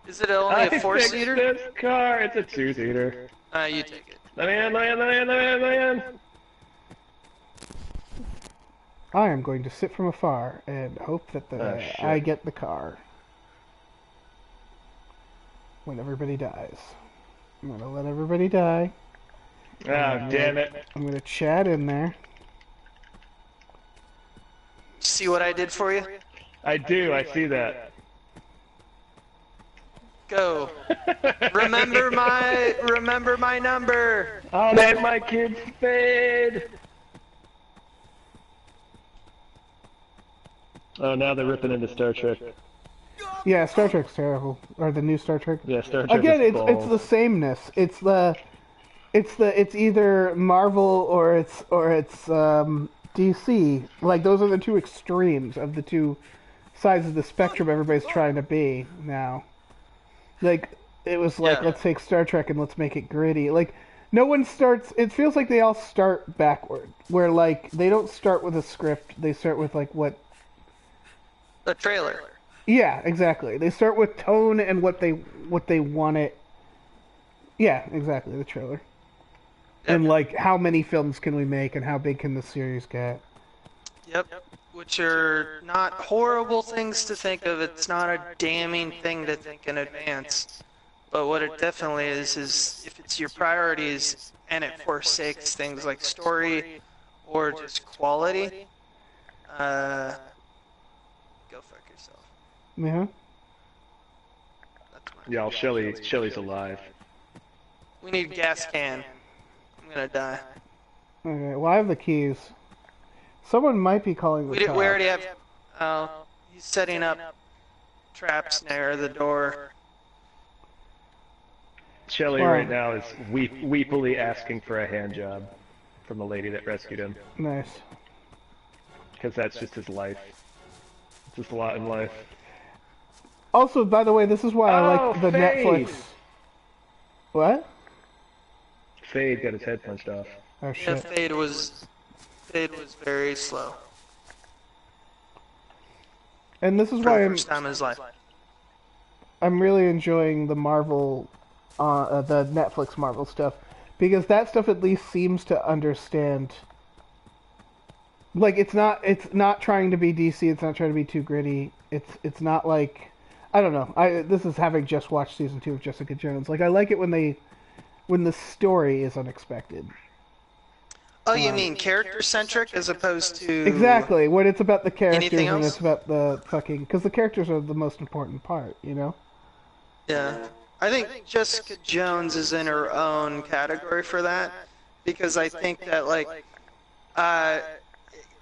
Is it only a I four-seater? fixed this car. It's a two-seater. You take it. Let me in, let me in, let me in, let me in, let me in. I am going to sit from afar and hope that Oh, shit. I get the car. when everybody dies. I'm gonna let everybody die. Ah, damn it. I'm gonna chat in there. See what I did for you? I do, I see that. Go. Remember my number. I'll let my kids fade. Oh, now they're ripping into Star Trek. Yeah, Star Trek's terrible. Or the new Star Trek. Yeah, Star Trek. Again, is it's the sameness. It's either Marvel or it's DC. Like those are the two extremes of the two sides of the spectrum everybody's trying to be now. Like it was like Yeah. let's take Star Trek and let's make it gritty. Like no one starts. It feels like they all start backward, where like they don't start with a script. They start with like what. The trailer. Yeah, exactly. They start with tone and what they want it. Yeah, exactly. The trailer. And like, how many films can we make, and how big can the series get? Yep. Which are not horrible things to think of. It's not a damning thing to think in advance. But what it definitely is if it's your priorities and it forsakes things like story or just quality, go fuck yourself. Yeah. That's my Yeah, Shelley's alive. We need a gas can. I'm gonna die. Okay. Well, I have the keys. Someone might be calling the We cops. already have. He's setting up traps near the door. Shelley Wow. right now is weepily asking for a hand job from the lady that rescued him. Nice. Because that's just his life. It's just a lot in life. Also, by the way, this is why I like the Fade. Netflix. What? Fade got his head punched off. Oh Yeah, shit. Fade was very slow And this is for why the I'm first time in his life. really enjoying the Marvel, the Netflix Marvel stuff, because that stuff at least seems to understand. Like it's not trying to be DC. It's not trying to be too gritty. It's not like, I don't know. This is having just watched season 2 of Jessica Jones. Like I like it when the story is unexpected. Oh, you mean character-centric as opposed to... Exactly, when it's about the characters Anything and else? it's about the fucking, because the characters are the most important part, you know. Yeah. I think Jessica Jones is in her own category for that, because I think that, like,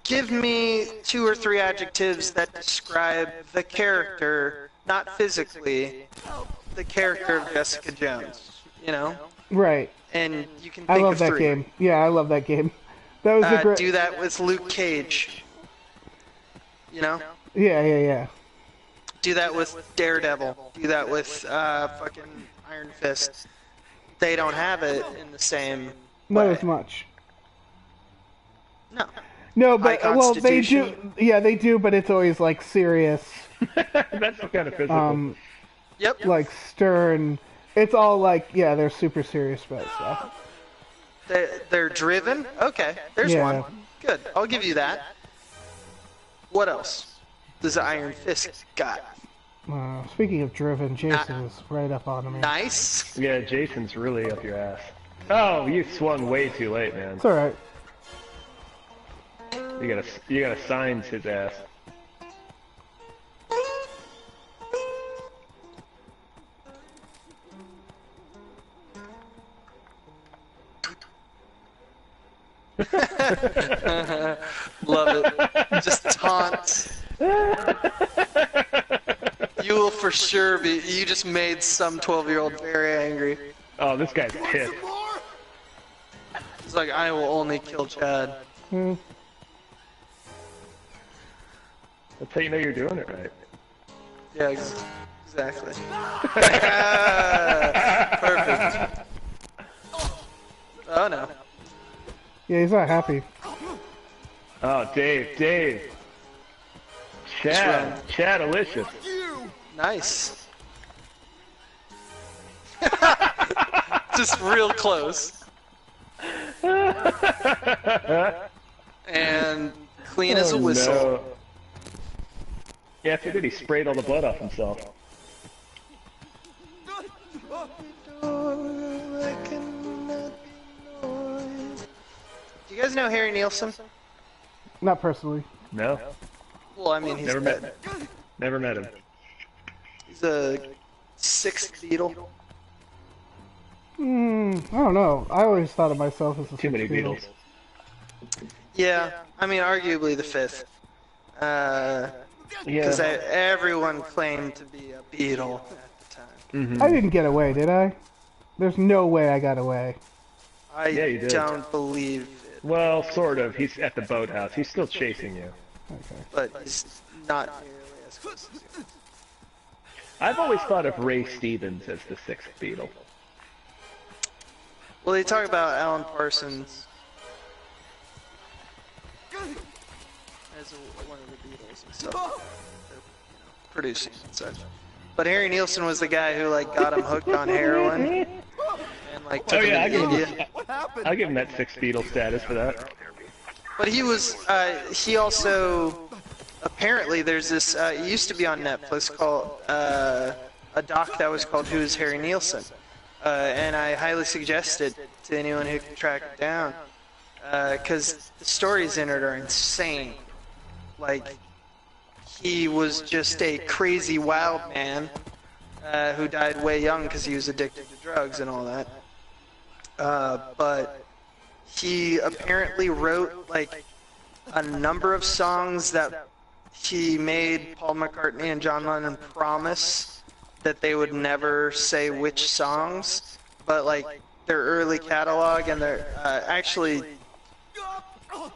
give me 2 or 3 adjectives that describe the character, not physically, the character of Jessica Jones, you know? Right. And you can I think love of that 3. game. Yeah, I love that game. That was a great. Do that with Luke Cage. You know? Yeah. Do that with Daredevil. Do that with fucking Iron Fist. They don't have it in the same Not way. as much. No. No, but High well, they do. Constitution. Yeah, they do, but it's always like serious, That's kind of physical. Yep. like stern. It's all like, yeah, they're super serious about stuff. They're driven. Okay, there's Yeah. one. Good. I'll give you that. What else does Iron Fist got? Speaking of driven, Jason is right up on me. Nice. Yeah, Jason's really up your ass. Oh, you swung way too late, man. It's all right. You gotta signs his ass. Love it. Just taunts. You will for sure be. You just made some 12-year-old very angry. Oh, this guy's pissed. It's like, I will only kill Chad. Hmm. That's how you know you're doing it right. Yeah, exactly. Perfect. Oh no. Yeah, he's not happy. Oh, Dave. Chadalicious. Nice. Just real close. And clean as a whistle. No. Yeah, I figured he sprayed all the blood off himself. guys know Harry Nilsson? Not personally. No, Well, I mean, he's never dead. never met him. He's a sixth Beatle. I don't know. I always thought of myself as a Too many Beatle. Beatles. Yeah, I mean, arguably the fifth. Because Yeah. everyone claimed to be a Beatle at the time. I didn't get away, did I? There's no way I got away. Yeah, you I did. don't believe it, Well, sort of. He's at the boathouse. He's still chasing you. Okay. but he's not nearly as close as you. I've always thought of Ray Stevens as the sixth Beatle. Well, they talk about Alan Parsons as one of the Beatles and stuff, producing and such. But Harry Nilsson was the guy who like got him hooked on heroin and like Oh took yeah, I him to give India. him, I'll give him that sixth Beatle status for that. But he was, he also, apparently there's this, it used to be on Netflix called, a doc that was called Who's Harry Nilsson? And I highly suggest it to anyone who can track it down. Because the stories in it are insane. Like, he was just a crazy wild man who died way young because he was addicted to drugs and all that. But he apparently wrote like a number of songs that he made Paul McCartney and John Lennon promise that they would never say which songs, but like their early catalog and their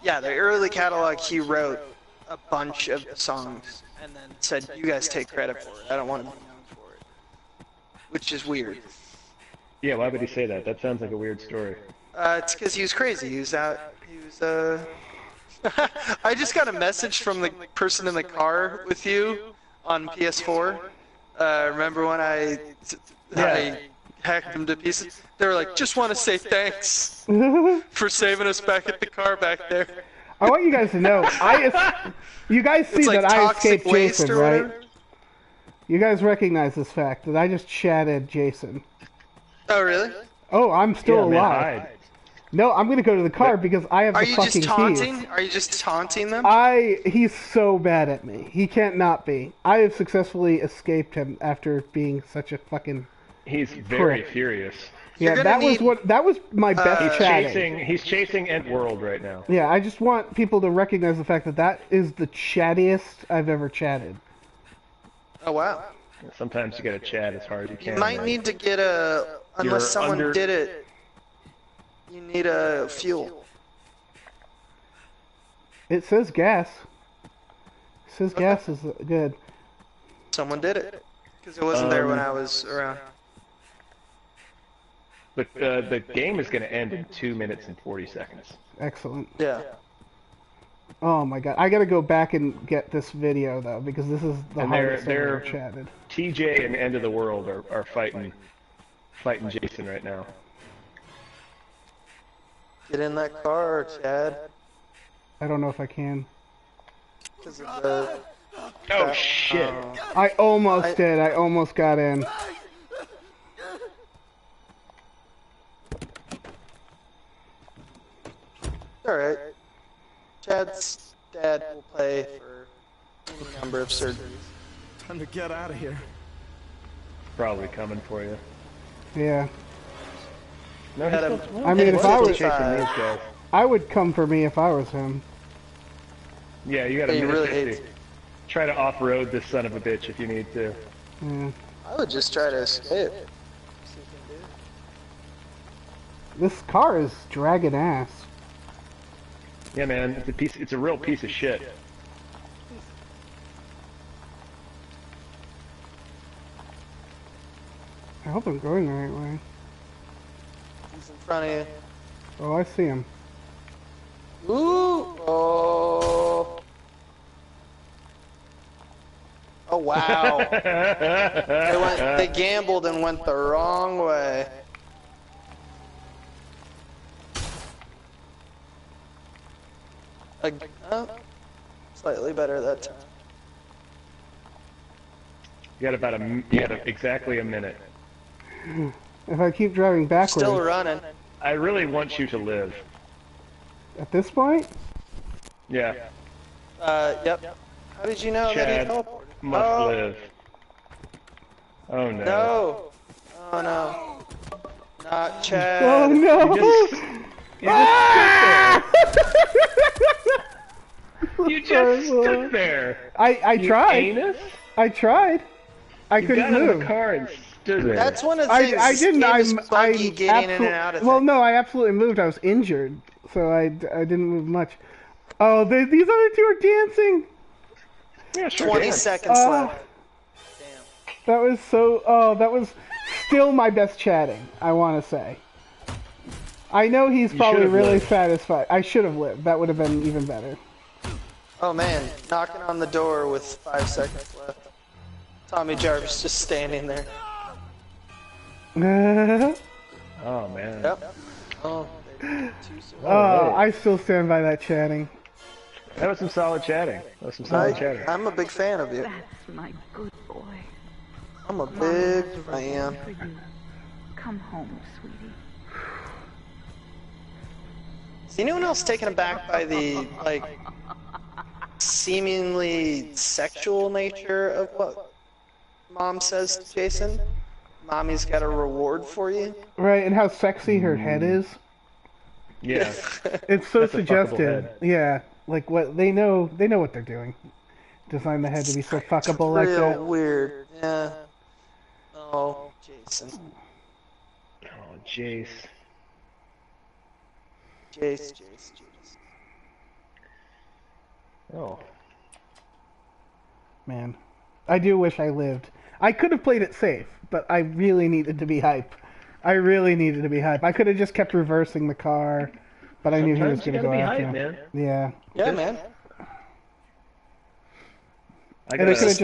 their early catalog, he wrote a bunch of songs and then said, "You guys take credit for it. I don't want to be known for it," which is weird. Yeah, why would he say that? That sounds like a weird story. It's because he was crazy. He was I just got a message from the person in the car with you on PS4. Remember when I hacked them to pieces? They were like, just want to say thanks for saving us back at the car back there. I want you guys to know, you guys see It's like that I toxic escaped waste Jason, or right? whatever. You guys recognize this fact that I just chatted Jason. Oh, really? Oh, I'm still Yeah, man, alive. hide. No, I'm gonna go to the car because I have Are the you fucking just taunting? keys. Are you just taunting them? He's so bad at me. He can't not be. I have successfully escaped him after being such a fucking. He's very Prick. furious. You're Yeah, gonna that was my best chatting. He's chasing Ent World right now. Yeah, I just want people to recognize the fact that that is the chattiest I've ever chatted. Oh, wow. Sometimes you gotta chat as hard as you can. You might need to get unless You're someone under- did it, you need a fuel. It says gas. It says gas is good. Someone did it. Because it wasn't there when I was around. The game is gonna end in 2 minutes and 40 seconds. Excellent. Yeah. Oh my god, I gotta go back and get this video though because this is the And hardest I've they're- ever chatted. TJ and End of the World are fighting Jason right now. Get in that car, Chad. I don't know if I can. Because of the... Oh shit! I almost did. I almost got in. Alright. Chad's dad will pay for any number of surgeries. Time to get out of here. Probably coming for you. Yeah. No, Had he's him- still, I mean, if I was, chasing these guys. I would come for me if I was him. Yeah, you got a He minute really 50. hates- Try to off-road this son of a bitch if you need to. Yeah. I would just try to escape. This car is dragging ass. Yeah, man, it's a real piece of shit. I hope I'm going the right way. He's in front of you. Oh, I see him. Ooh! Oh! Oh, wow. They gambled and went the wrong way. Oh, slightly better that time. You got exactly a minute. If I keep driving backwards, Still running. I really want you to live. At this point? Yeah. Yep. How did you know that he Chad teleported? must live. Oh no. No. Oh no. Not Chad. Oh no! You just stood there. I You tried. anus? I tried. I You couldn't got out of move. the car and stood there. That's one of the things. I didn't. This game is I'm buggy getting in and out of well, things. no, I absolutely moved. I was injured, so I didn't move much. Oh, these other two are dancing. Yeah, sure 20 can. seconds left. Damn. That was so. Oh, that was still my best chatting. I want to say. I know he's You probably should've really lived. satisfied. I should have lived. That would have been even better. Oh man, knocking on the door with 5 seconds left. Tommy Jarvis just standing there. Oh man. Yep. Oh, they did too soon. Oh, I still stand by that chatting. That was some solid chatting. That was some solid chatting. I'm a big fan of you. That's my good boy. I'm a Mama big has a fan. reward for you. Come home, sweetie. Is anyone else taken aback by the, like, seemingly sexual nature of what Mom says to Jason? Mommy's got a reward for you? Right, and how sexy her head is. Yeah. It's so That's a fuckable suggestive. head. Yeah, like what they know what they're doing. Design the head to be so fuckable like Real that. weird. Yeah. Oh, Jason. Oh, Jace. Jace. Oh. Man, I do wish I lived. I could have played it safe, but I really needed to be hype. I could have just kept reversing the car, but I knew he was Sometimes you going to gotta go be after hype, him. man. Yeah. Yeah, man. I And they got could've just-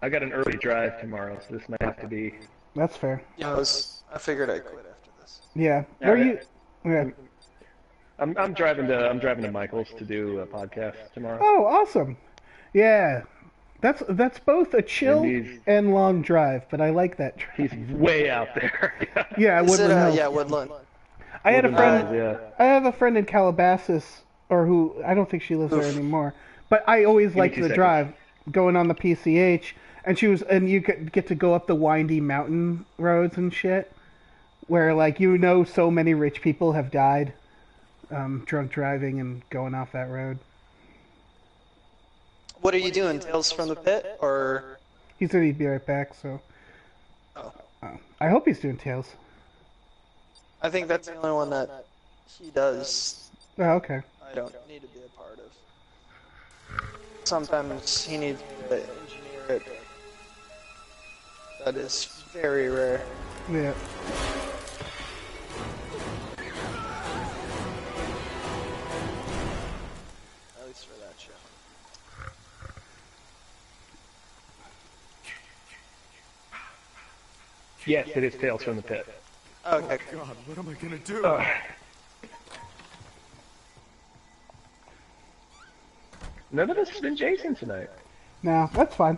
I got an early drive tomorrow, so this might have to be. That's fair. Yeah, I figured I'd quit after this. Yeah. Yeah, Where yeah. you? Yeah. I'm driving to Michael's to do a podcast tomorrow. Oh, awesome. Yeah. That's both a chill Indeed. and long drive, but I like that drive. He's way out there. Yeah, Is it, Woodland Hills. yeah, Woodland. I had a Woodland friend. Hills, I have a friend in Calabasas, or who I don't think she lives there Oof. anymore. But I always me liked 2 the seconds. drive going on the PCH, and you could get to go up the windy mountain roads and shit, where like so many rich people have died, drunk driving and going off that road. What are you doing? Tales from the Pit? Or. He said he'd be right back, so Oh. I hope he's doing Tales. I think that's the only one that he does. Oh, okay. I don't need to be a part of. Sometimes he needs me to engineer it. That is very rare. Yeah. At least for that show. Yes, it is Tales from the Pit. Okay. God, what am I gonna do? None of us has been Jason tonight. No, that's fine.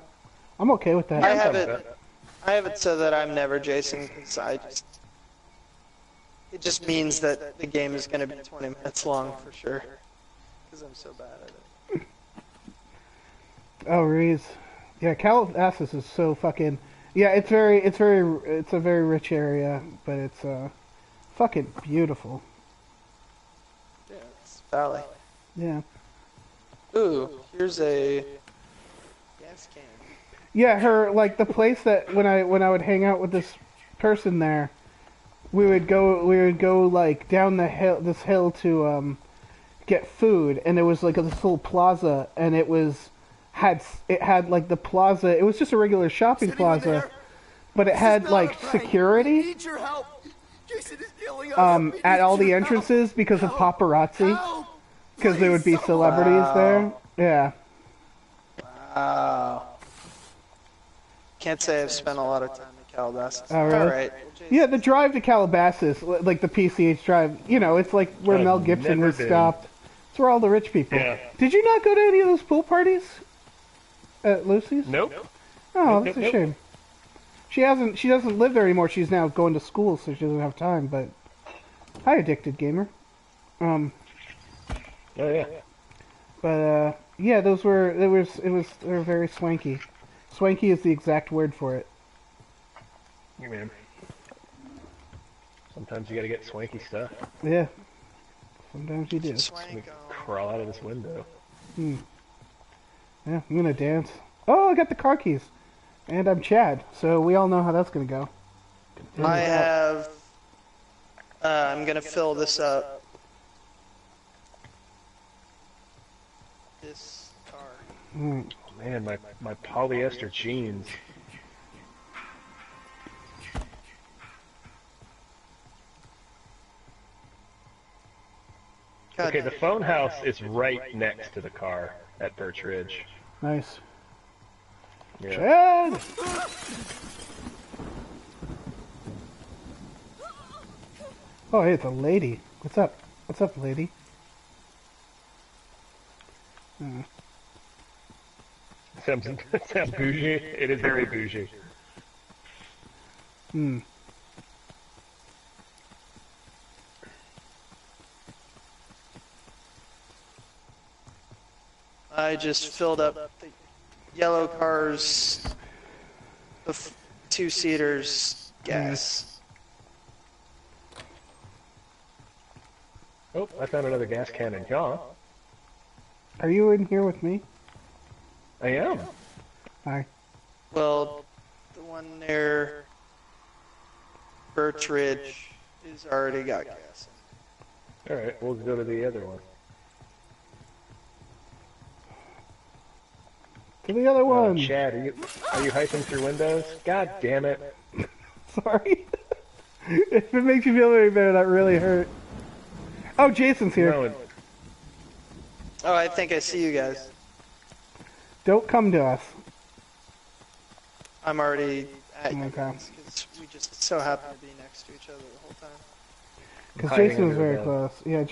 I'm okay with that. I I'm have fine with it. I have it so that I'm never Jason because it just means that the game is going to be 20 minutes long for sure. Because I'm so bad at it. Oh, Reese. Yeah, Calabasas is so fucking. Yeah, it's a very rich area, but it's fucking beautiful. Yeah, it's Valley. Yeah. Ooh, here's a gas can. Yeah, the place that when I would hang out with this person there, we would go like down this hill to get food, and there was like this little plaza, and it had like the plaza. It was just a regular shopping plaza, but it had like security Need your help. Jason is killing us. We at need all the your help. entrances because of paparazzi, Help. because there would be Please, celebrities there. Yeah. Wow. Can't say I've spent a lot of time in Calabasas. Oh, really? Alright. Yeah, the drive to Calabasas, like the PCH drive, it's like where I've Mel Gibson never was been. stopped. It's where all the rich people. Yeah. Did you not go to any of those pool parties at Lucy's? Nope. Oh, Nope, that's a nope. shame. She doesn't live there anymore. She's now going to school, so she doesn't have time. But hi, addicted gamer. Oh yeah. But yeah, those were they were very swanky. Swanky is the exact word for it. Hey, man. Sometimes you gotta get swanky stuff. Yeah, sometimes you do. Let me Swank 'em. crawl out of this window. Yeah, I'm gonna dance. Oh, I got the car keys, and I'm Chad, so we all know how that's gonna go. I have. I'm gonna fill this up. This car. Alright. Oh, man, my polyester jeans. God, Okay, the phone house is right next to the car at Birch Ridge. Nice. Yeah. Chad! Oh, hey, it's a lady. What's up? What's up, lady? Sounds bougie. It is very bougie. Hmm. I just filled up the yellow cars, the two-seaters, gas. Oh, I found another gas cannon. Yeah, Are you in here with me? I am. Hi. Well, the one near Birch Ridge is already got gas. All right, we'll go to the other one. To the other one! Chad, are you hyping through windows? God damn it! Sorry. If it makes you feel any better, that really hurt. Oh, Jason's here. No, Oh, I think I see you guys. Don't come to us. I'm already at you Okay. guys because we just so happen to be next to each other the whole time. Because Hiding Jason's under the very bed. close. Yeah,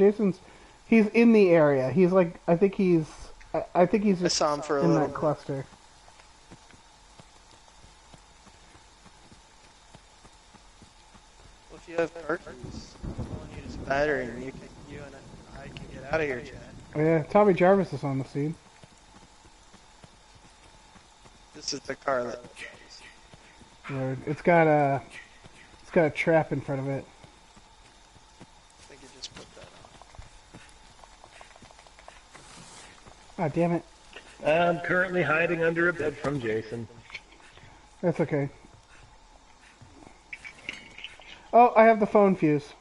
he's in the area. He's like, I think he's I just saw him for a in little that bit. cluster. Well, if you have Perkins, all you need is a battery, and you and I can get out of here, Chad. Yeah, Tommy Jarvis is on the scene. This is the car that. Lord, it's got a trap in front of it. I think you just put that on. Ah, damn it. I'm currently hiding under a bed from Jason. That's okay. Oh, I have the phone fuse.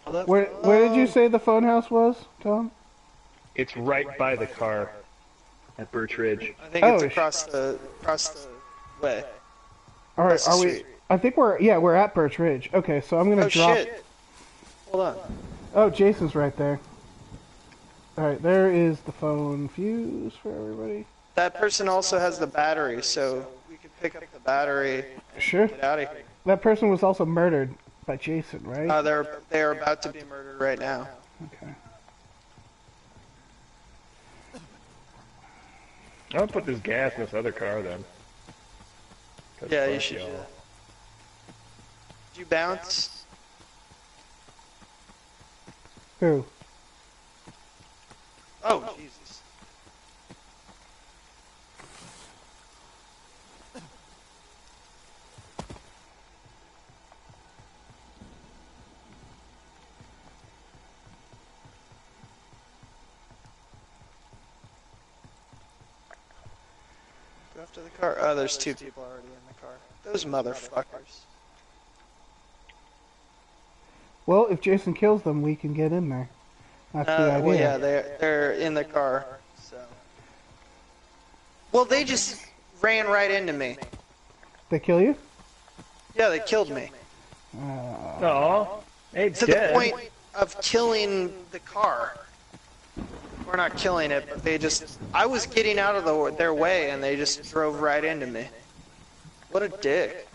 Where did you say the phone house was, Tom? It's right by the car at Birch Ridge. I think it's Oh, across the way. All right, Across the are we? street. I think we're at Birch Ridge. Okay, so I'm gonna Oh drop. shit! Hold on. Oh, Jason's right there. All right, there is the phone fuse for everybody. That person also has the battery, so we could pick up the battery and Sure. get out of here. That person was also murdered by Jason, right? They're about to be murdered right now. Okay. I'll put this gas in this other car then. 'Cause Yeah, you fuck should do y'all. that. Did you bounce? Who? Oh, Jesus. Go after the car. Oh, there's two people already in the car. Those motherfuckers. Well, if Jason kills them, we can get in there. That's the idea. Well, yeah, they're in the car. So. Well, they just ran right into me. They kill you? Yeah, they killed me. Aw, hey, To dead. the point of killing the car. We're not killing it, but they just... I was getting out of their way, and they just drove right into me. What a dick.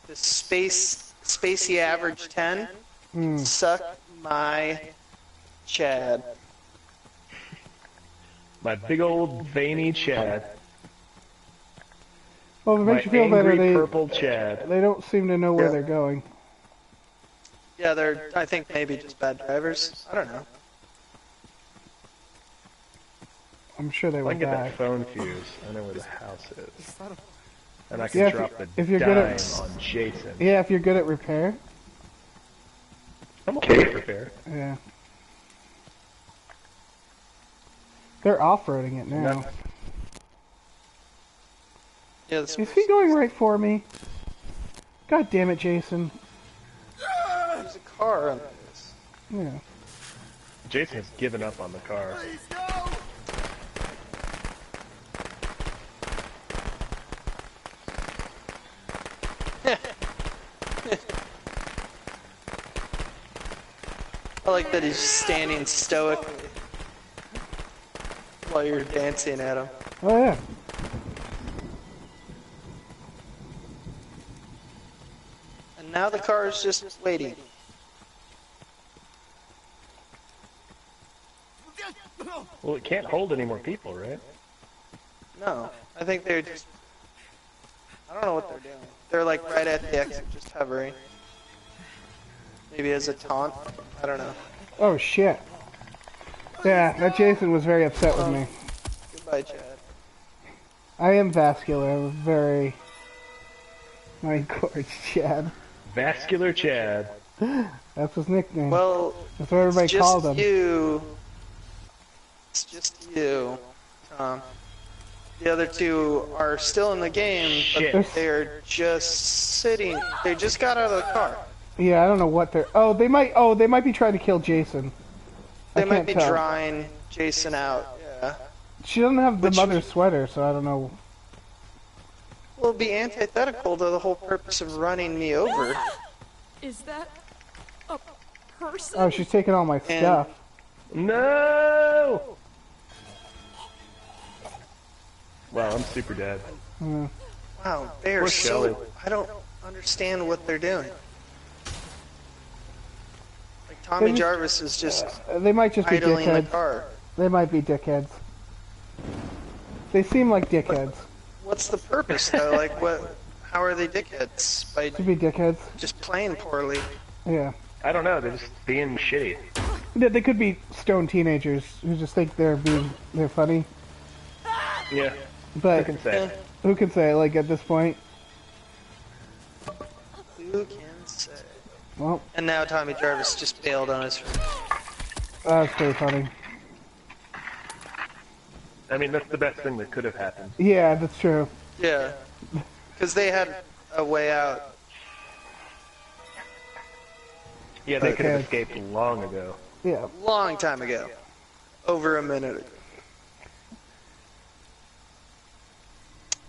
This spacey average 10 suck my Chad. My big old veiny Chad. Well, if it My makes you feel better, angry purple Chad. they don't seem to know where Yeah. they're going. Yeah, they're, I think, maybe just bad drivers. I don't know. I'm sure they I were can get that bad. phone fuse. I know where the house is. Is that a... And I can Yeah, drop if the you're good dime at- on Jason. Yeah, if you're good at repair. I'm okay with repair. Yeah. They're off-roading it now. No. Yeah, this Is he going right for me? God damn it, Jason. there's a car on this. Yeah. Jason has given up on the car. Please, no! I like that he's standing stoically while you're dancing at him. Oh, yeah. And now the car is just waiting. Well, it can't hold any more people, right? No, I think they're just... I don't know what they're doing. They're like right at the exit, just hovering. Maybe as a taunt? I don't know. Oh, shit. Yeah, that Jason was very upset with me. Goodbye, Chad. I am vascular. I'm very... My gorge, Chad. Vascular Chad. That's his nickname. Well, That's what everybody it's just called him. you. It's just you, Tom. The other two are still in the game, Shit. but they're just sitting. They just got out of the car. Yeah, I don't know what they're... Oh, they might be trying to kill Jason. They I might can't be tell. drying Jason out. Yeah. She doesn't have the Which- mother sweater, so I don't know. Well, it'd be antithetical to the whole purpose of running me over. Is that a person? Oh, she's taking all my stuff. No! Wow, I'm super dead. Wow, they are Poor so... Shelley. I don't understand what they're doing. Like, Tommy just- Jarvis is just They might just be idling the dickheads. car. They might be dickheads. They seem like dickheads. What's the purpose, though? Like, what? How are they dickheads? By To be dickheads. just playing poorly. Yeah. I don't know, they're just being shitty. They could be stoned teenagers who just think they're funny. Yeah, But who can say? who can say, like, at this point? Who can say? Well, And now Tommy Jarvis just bailed on his friend. that's pretty funny. I mean, that's the best thing that could have happened. Yeah, that's true. Yeah. Because they had a way out. Yeah, they could have Okay. escaped long ago. Yeah. Long time ago. Over a minute ago.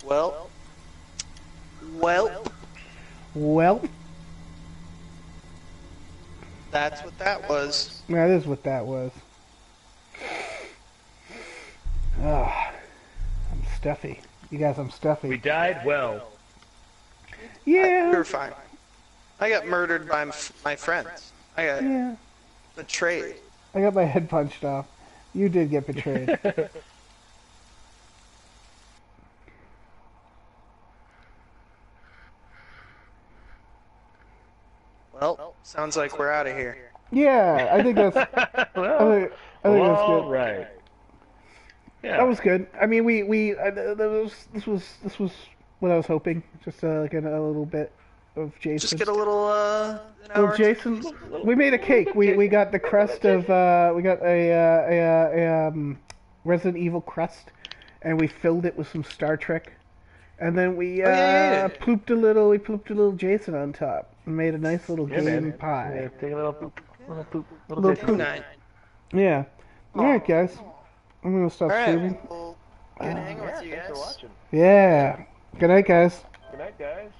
Well. Well, That's what that was. that is what that was. Ah, I'm stuffy. You guys, I'm We stuffy. died well. We Yeah. were fine. I got murdered by my friends. I got Yeah. betrayed. I got my head punched off. You did get betrayed. Well, sounds like we're out of here. Yeah, I think that's. Well, I think that's all good. right. Yeah. That was good. I mean, this was what I was hoping. Just like a little bit of Jason. Just get a little, Well, Jason, we made a cake. We got the crust of we got a Resident Evil crust, and we filled it with some Star Trek, and then we yeah. plooped a little Jason on top, and made a nice little Yeah, game man. pie. Yeah, take a little poop. Little poop. Little Little Jason. poop. night. Yeah. All right, guys. I'm gonna stop All streaming. right. Well, good hanging with you Thanks guys. for watching. Yeah. Good night, guys. Good night, guys.